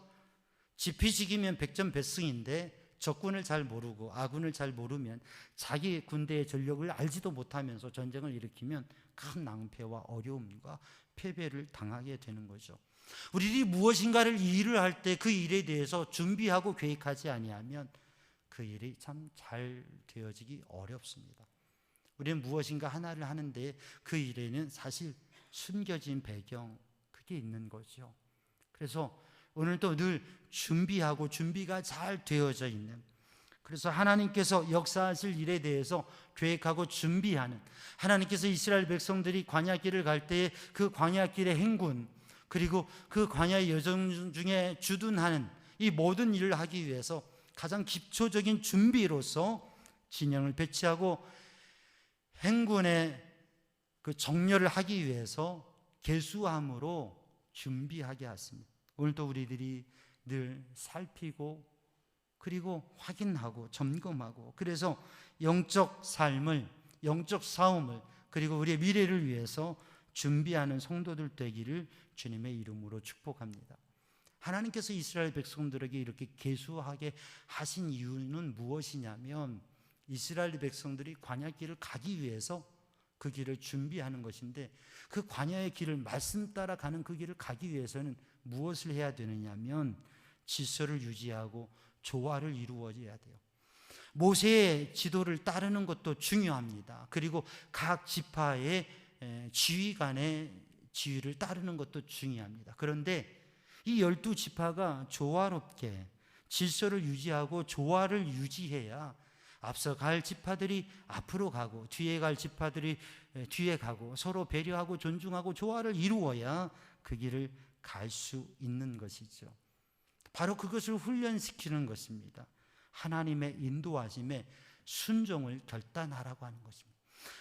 지피지기면 백전백승인데 적군을 잘 모르고 아군을 잘 모르면 자기 군대의 전력을 알지도 못하면서 전쟁을 일으키면 큰 낭패와 어려움과 패배를 당하게 되는 거죠. 우리들이 무엇인가를 일을 할 때 그 일에 대해서 준비하고 계획하지 아니하면 그 일이 참 잘 되어지기 어렵습니다. 우리는 무엇인가 하나를 하는데 그 일에는 사실 숨겨진 배경, 그게 있는 거죠. 그래서 오늘도 늘 준비하고 준비가 잘 되어져 있는, 그래서 하나님께서 역사하실 일에 대해서 계획하고 준비하는, 하나님께서 이스라엘 백성들이 광야길을 갈 때에 그 광야길의 행군, 그리고 그 광야의 여정 중에 주둔하는 이 모든 일을 하기 위해서 가장 기초적인 준비로서 진영을 배치하고 행군의 그 정렬을 하기 위해서 계수함으로 준비하게 하십니다. 오늘도 우리들이 늘 살피고 그리고 확인하고 점검하고, 그래서 영적 삶을, 영적 싸움을, 그리고 우리의 미래를 위해서 준비하는 성도들 되기를 주님의 이름으로 축복합니다. 하나님께서 이스라엘 백성들에게 이렇게 계수하게 하신 이유는 무엇이냐면 이스라엘 백성들이 광야 길을 가기 위해서 그 길을 준비하는 것인데, 그 광야의 길을 말씀 따라 가는 그 길을 가기 위해서는 무엇을 해야 되느냐면 질서를 유지하고 조화를 이루어야 돼요. 모세의 지도를 따르는 것도 중요합니다. 그리고 각 지파의 지휘관의 지휘를 따르는 것도 중요합니다. 그런데 이 12지파가 조화롭게 질서를 유지하고 조화를 유지해야 앞서 갈 지파들이 앞으로 가고 뒤에 갈 지파들이 뒤에 가고 서로 배려하고 존중하고 조화를 이루어야 그 길을 갈 수 있는 것이죠. 바로 그것을 훈련시키는 것입니다. 하나님의 인도하심에 순종을 결단하라고 하는 것입니다.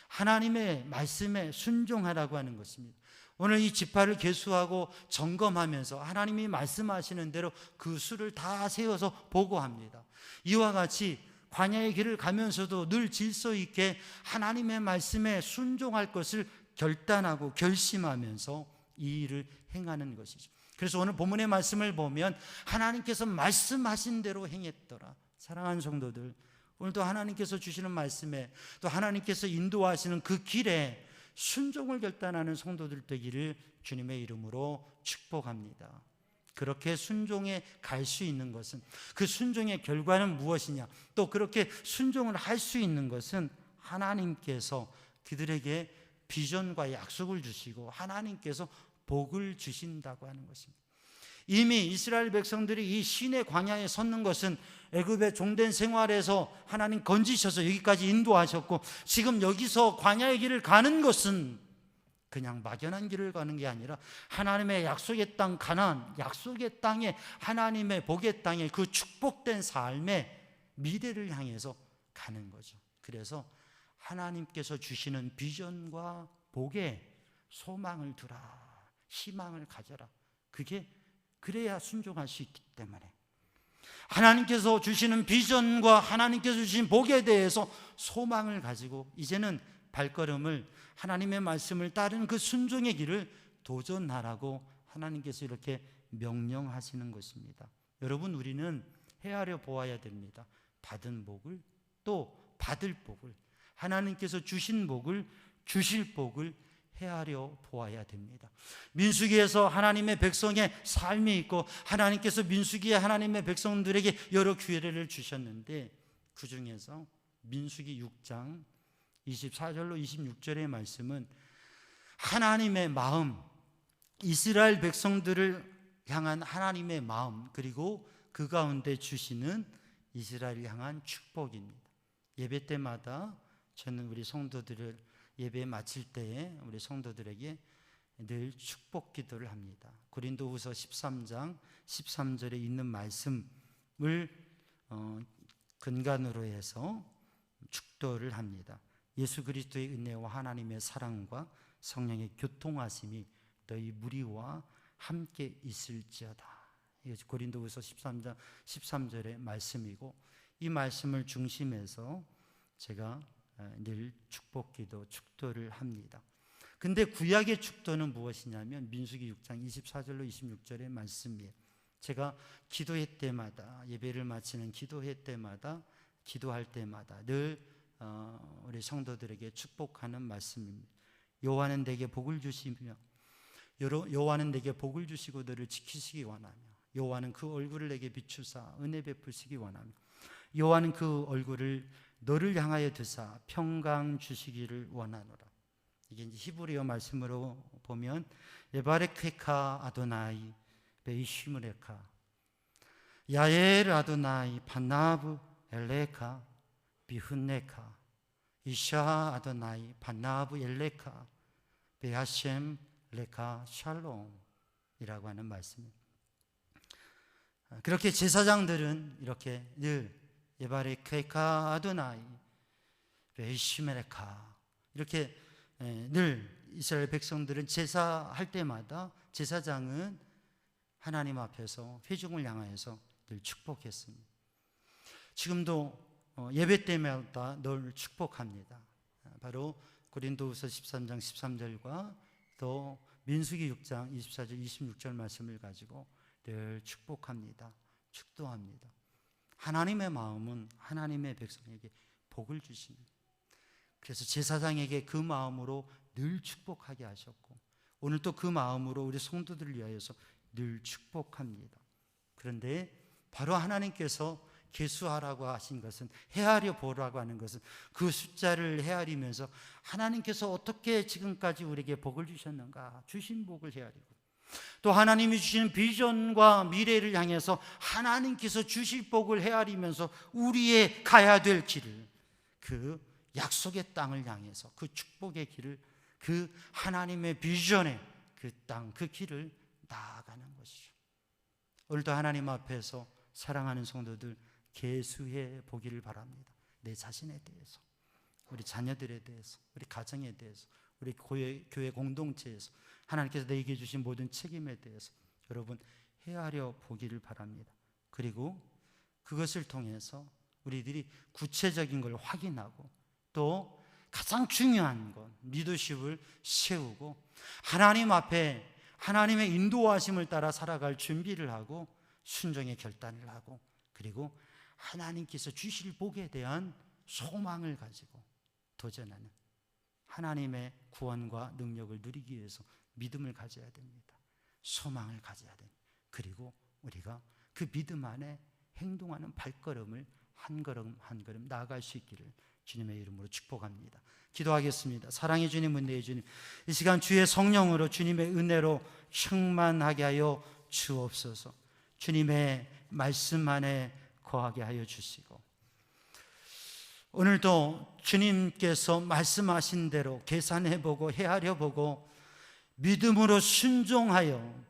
하나님의 말씀에 순종하라고 하는 것입니다. 오늘 이 지파를 계수하고 점검하면서 하나님이 말씀하시는 대로 그 수를 다 세워서 보고합니다. 이와 같이 광야의 길을 가면서도 늘 질서 있게 하나님의 말씀에 순종할 것을 결단하고 결심하면서 이 일을 행하는 것이죠. 그래서 오늘 본문의 말씀을 보면 하나님께서 말씀하신 대로 행했더라. 사랑하는 성도들, 오늘도 하나님께서 주시는 말씀에 또 하나님께서 인도하시는 그 길에 순종을 결단하는 성도들 되기를 주님의 이름으로 축복합니다. 그렇게 순종에 갈 수 있는 것은, 그 순종의 결과는 무엇이냐, 또 그렇게 순종을 할 수 있는 것은 하나님께서 그들에게 비전과 약속을 주시고 하나님께서 복을 주신다고 하는 것입니다. 이미 이스라엘 백성들이 이 시내 광야에 섰는 것은 애굽의 종된 생활에서 하나님 건지셔서 여기까지 인도하셨고, 지금 여기서 광야의 길을 가는 것은 그냥 막연한 길을 가는 게 아니라 하나님의 약속의 땅 가나안, 약속의 땅에, 하나님의 복의 땅에, 그 축복된 삶의 미래를 향해서 가는 거죠. 그래서 하나님께서 주시는 비전과 복에 소망을 두라, 희망을 가져라. 그래야 순종할 수 있기 때문에 하나님께서 주시는 비전과 하나님께서 주신 복에 대해서 소망을 가지고 이제는 발걸음을 하나님의 말씀을 따르는 그 순종의 길을 도전하라고 하나님께서 이렇게 명령하시는 것입니다. 여러분, 우리는 헤아려 보아야 됩니다. 받은 복을, 또 받을 복을, 하나님께서 주신 복을, 주실 복을 헤아려 보아야 됩니다. 민수기에서 하나님의 백성의 삶이 있고 하나님께서 민수기에 하나님의 백성들에게 여러 기회를 주셨는데, 그 중에서 민수기 6장 24절로 26절의 말씀은 하나님의 마음, 이스라엘 백성들을 향한 하나님의 마음, 그리고 그 가운데 주시는 이스라엘을 향한 축복입니다. 예배 때마다 저는 우리 성도들을 예배 마칠 때에 우리 성도들에게 늘 축복 기도를 합니다. 고린도후서 13장 13절에 있는 말씀을 근간으로 해서 축도를 합니다. 예수 그리스도의 은혜와 하나님의 사랑과 성령의 교통하심이 너희 무리와 함께 있을지어다. 이것이 고린도후서 13장 13절의 말씀이고, 이 말씀을 중심해서 제가 늘 축복기도, 축도를 합니다. 근데 구약의 축도는 무엇이냐면 민수기 6장 24절로 26절의 말씀이에요. 제가 기도회 때마다, 예배를 마치는 기도회 때마다, 기도할 때마다 늘 우리 성도들에게 축복하는 말씀입니다. 여호와는 내게 복을 주시며, 여호와는 내게 복을 주시고 너를 지키시기 원하며, 여호와는 그 얼굴을 내게 비추사 은혜 베푸시기 원하며, 여호와는 그 얼굴을 너를 향하여 드사 평강 주시기를 원하노라. 이게 이제 히브리어 말씀으로 보면 예바레케카 아도나이 베이시므레카 야엘 아도나이 반나브 엘레카 비훈네카 이샤 아도나이 반나브 엘레카 베하셈 레카 샬롬이라고 하는 말씀입니다. 그렇게 제사장들은 이렇게 늘 예바레케카 아도나이 베이시메레카, 이렇게 늘 이스라엘 백성들은 제사할 때마다 제사장은 하나님 앞에서 회중을 향하여서 늘 축복했습니다. 지금도 예배 때마다 늘 축복합니다. 바로 고린도후서 13장 13절과 또 민수기 6장 24절 26절 말씀을 가지고 늘 축복합니다. 축도합니다. 하나님의 마음은 하나님의 백성에게 복을 주십니다. 그래서 제사장에게 그 마음으로 늘 축복하게 하셨고 오늘 또 그 마음으로 우리 성도들을 위하여서 늘 축복합니다. 그런데 바로 하나님께서 계수하라고 하신 것은, 헤아려 보라고 하는 것은 그 숫자를 헤아리면서 하나님께서 어떻게 지금까지 우리에게 복을 주셨는가, 주신 복을 헤아리고 또 하나님이 주시는 비전과 미래를 향해서 하나님께서 주실 복을 헤아리면서 우리의 가야 될 길을, 그 약속의 땅을 향해서 그 축복의 길을, 그 하나님의 비전의 그 땅, 그 길을 나아가는 것이죠. 오늘도 하나님 앞에서 사랑하는 성도들 계수해 보기를 바랍니다. 내 자신에 대해서, 우리 자녀들에 대해서, 우리 가정에 대해서, 우리 교회 공동체에서 하나님께서 내게 주신 모든 책임에 대해서 여러분 헤아려 보기를 바랍니다. 그리고 그것을 통해서 우리들이 구체적인 걸 확인하고 또 가장 중요한 것, 리더십을 세우고 하나님 앞에 하나님의 인도하심을 따라 살아갈 준비를 하고 순종의 결단을 하고 그리고 하나님께서 주실 복에 대한 소망을 가지고 도전하는, 하나님의 구원과 능력을 누리기 위해서 믿음을 가져야 됩니다. 소망을 가져야 됩니다. 그리고 우리가 그 믿음 안에 행동하는 발걸음을 한 걸음 한 걸음 나아갈 수 있기를 주님의 이름으로 축복합니다. 기도하겠습니다. 사랑의 주님, 은혜의 주님, 이 시간 주의 성령으로 주님의 은혜로 충만하게 하여 주옵소서. 주님의 말씀 안에 거하게 하여 주시고 오늘도 주님께서 말씀하신 대로 계산해보고 헤아려보고 믿음으로 순종하여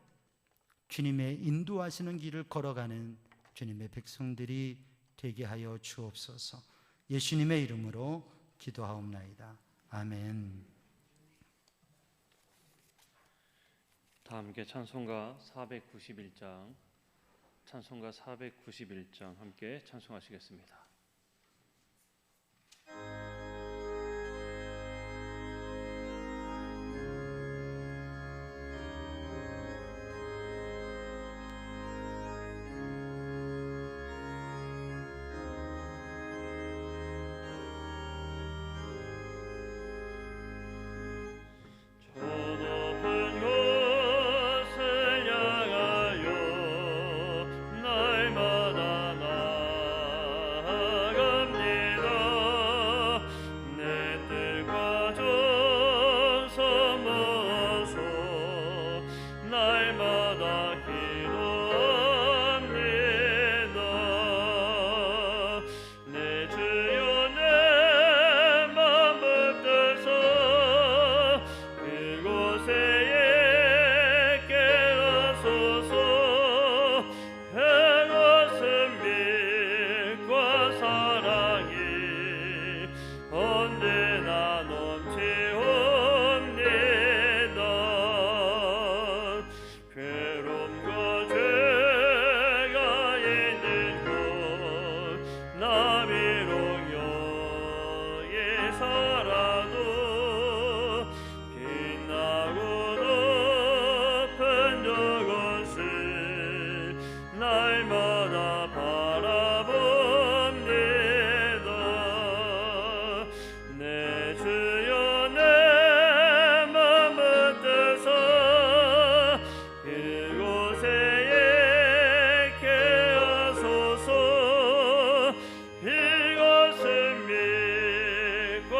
주님의 인도하시는 길을 걸어가는 주님의 백성들이 되게 하여 주옵소서. 예수님의 이름으로 기도하옵나이다. 아멘. 다 함께 찬송가 491장 함께 찬송하시겠습니다. 이것을 믿고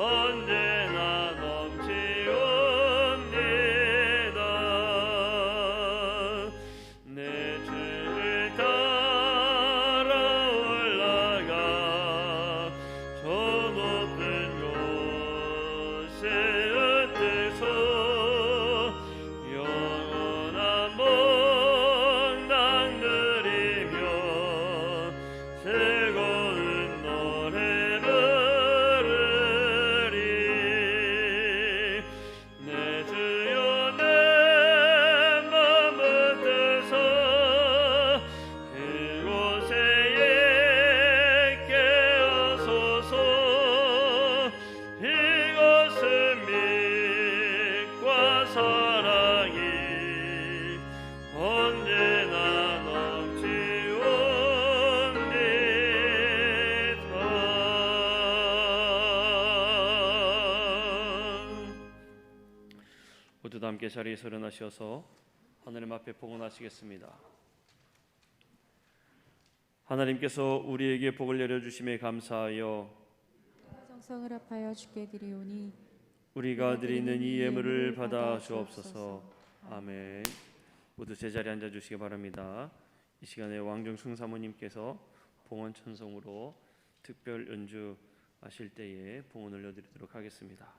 언제나 넘치옵니다. 내 주를 따라 올라가 저 높은 곳에 흩뜨소 영원한 몽당 누리며 즐거운 노래 부르리. 내 주여 내 머무르소서 그곳에 깨어소서. 이곳은 믿과 사랑이 언제나 넘치옵니다. 모두 다 함께 자리에서 일어나셔서 하나님 앞에 봉헌하시겠습니다. 하나님께서 우리에게 복을 내려주심에 감사하여 정성을 합하여 주께 드리오니 우리가 드리는 이 예물을 받아 주옵소서. 아멘. 모두 제자리에 앉아 주시기 바랍니다. 이 시간에 왕정승 사모님께서 봉헌 찬송으로 특별 연주하실 때에 봉헌 올려드리도록 하겠습니다.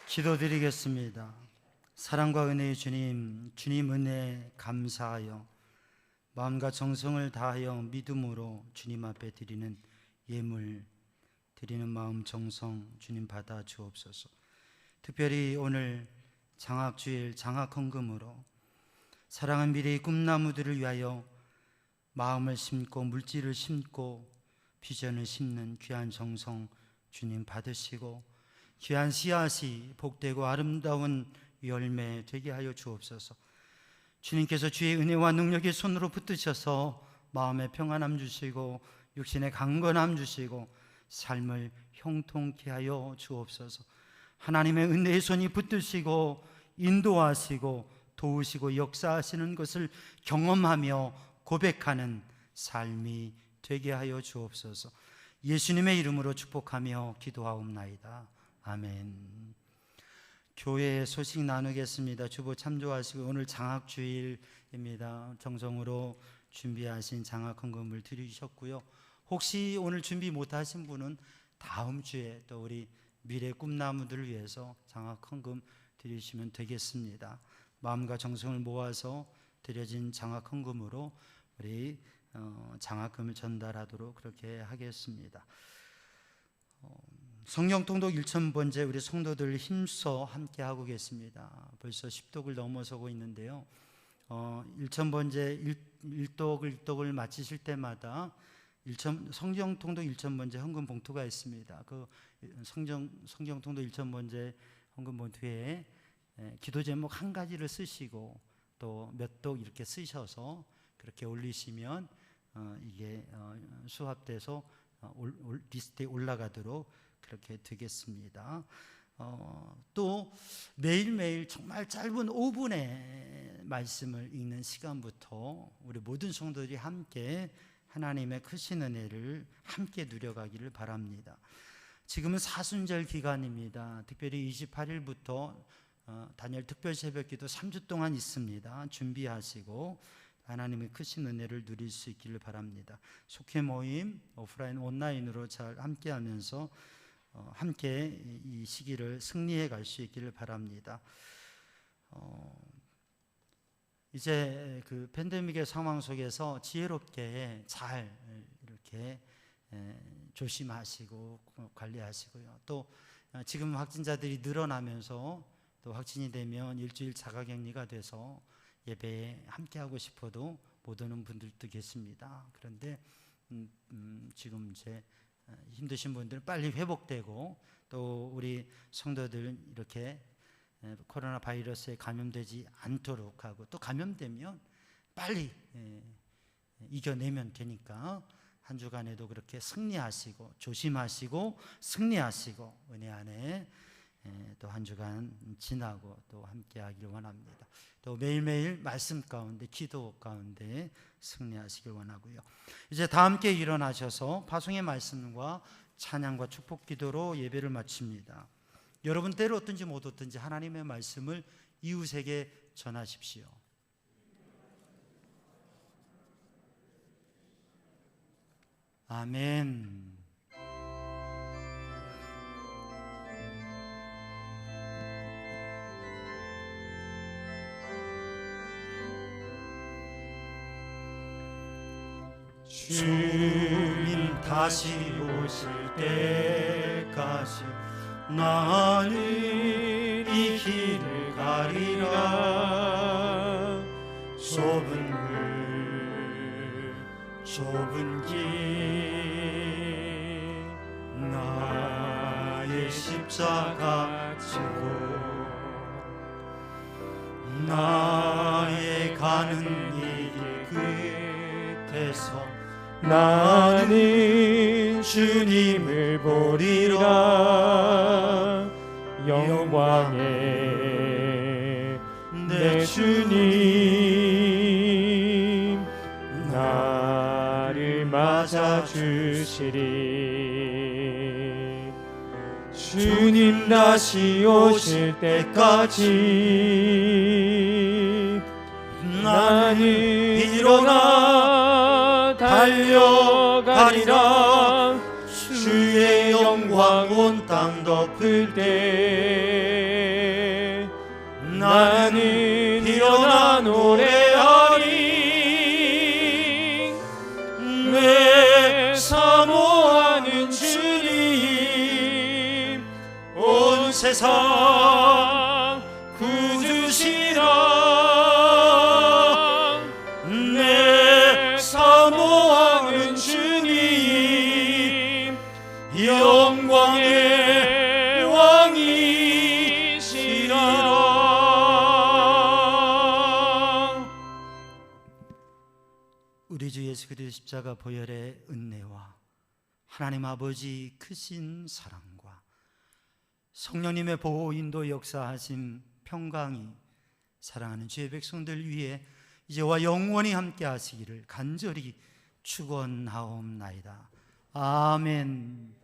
기도드리겠습니다. 사랑과 은혜의 주님, 주님 은혜 감사하여 마음과 정성을 다하여 믿음으로 주님 앞에 드리는 예물, 드리는 마음 정성 주님 받아 주옵소서. 특별히 오늘 장학주일 장학헌금으로 사랑한 미래의 꿈나무들을 위하여 마음을 심고 물질을 심고 비전을 심는 귀한 정성 주님 받으시고 귀한 씨앗이 복되고 아름다운 열매 되게 하여 주옵소서. 주님께서 주의 은혜와 능력의 손으로 붙드셔서 마음의 평안함 주시고 육신의 강건함 주시고 삶을 형통케 하여 주옵소서. 하나님의 은혜의 손이 붙드시고 인도하시고 도우시고 역사하시는 것을 경험하며 고백하는 삶이 되게 하여 주옵소서. 예수님의 이름으로 축복하며 기도하옵나이다. 아멘. 교회 소식 나누겠습니다. 주보 참조하시고 오늘 장학주일입니다. 정성으로 준비하신 장학헌금을 드리셨고요. 혹시 오늘 준비 못하신 분은 다음 주에 또 우리 미래 꿈나무들을 위해서 장학헌금 드리시면 되겠습니다. 마음과 정성을 모아서 드려진 장학헌금으로 우리 장학금을 전달하도록 그렇게 하겠습니다. 성경통독 1000번째 우리 성도들 힘써 함께 하고 계십니다. 벌써 10독을 넘어서고 있는데요. 1000번째 1독을 마치실 때마다 성경통독 1000번째 헌금 봉투가 있습니다. 그 성경통독 1000번째 헌금 봉투에 기도 제목 한 가지를 쓰시고 또 몇 독 이렇게 쓰셔서 그렇게 올리시면 이게 수합돼서 리스트에 올라가도록 그렇게 되겠습니다. 또 매일매일 정말 짧은 5분의 말씀을 읽는 시간부터 우리 모든 성도들이 함께 하나님의 크신 은혜를 함께 누려가기를 바랍니다. 지금은 사순절 기간입니다. 특별히 28일부터 다니엘 특별 새벽기도 3주 동안 있습니다. 준비하시고 하나님의 크신 은혜를 누릴 수 있기를 바랍니다. 속회 모임 오프라인 온라인으로 잘 함께하면서 함께 이 시기를 승리해 갈 수 있기를 바랍니다. 이제 그 팬데믹의 상황 속에서 지혜롭게 잘 이렇게 조심하시고 관리하시고요. 또 지금 확진자들이 늘어나면서 또 확진이 되면 일주일 자가격리가 돼서 예배에 함께하고 싶어도 못 오는 분들도 계십니다. 그런데 지금 이제 힘드신 분들은 빨리 회복되고 또 우리 성도들 이렇게 코로나 바이러스에 감염되지 않도록 하고 또 감염되면 빨리 이겨내면 되니까 한 주간에도 그렇게 승리하시고 조심하시고 승리하시고 은혜 안에 또 한 주간 지나고 또 함께 하길 원합니다. 또 매일매일 말씀 가운데 기도 가운데 승리하시길 원하고요. 이제 다 함께 일어나셔서 파송의 말씀과 찬양과 축복 기도로 예배를 마칩니다. 여러분 때로 어떤지 못 어떤지 하나님의 말씀을 이웃에게 전하십시오. 아멘. 주님 다시 오실 때까지 나는 이 길을 가리라. 좁은 길 나의 십자가 지고 나의 가는 이 길 끝에서 나는 주님을 보리라. 영광의 내 주님 나를 맞아주시리. 주님 다시 오실 때까지 나는 일어나 달려가리라. 주의 영광 온 땅 덮을 때 나는 일어나 노래하리. 내 사모하는 주님 온 세상 구주시라. 내 사모하는 주님 영광의 왕이시라. 우리 주 예수 그리스도의 십자가 보혈의 은혜와 하나님 아버지 크신 사랑과 성령님의 보호 인도 역사하심 평강이 사랑하는 주의 백성들 위해 이제와 영원히 함께 하시기를 간절히 축원하옵나이다. 아멘.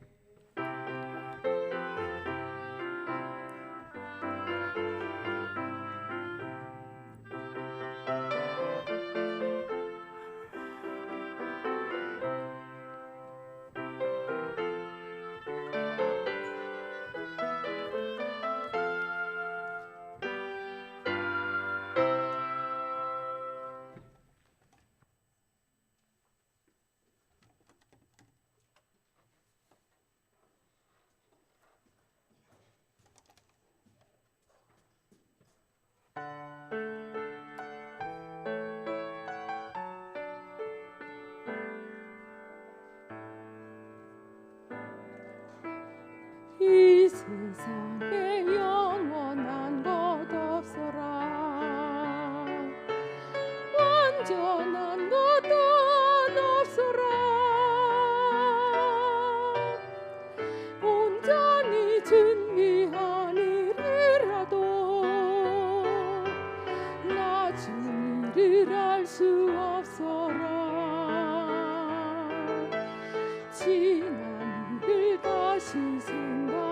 이 세상에 영원한 것 없어라. 완전한 것도 없어라. 온전히 준비하니라도 나중 일을 알 수 없어라. 지난 일을 다시 생각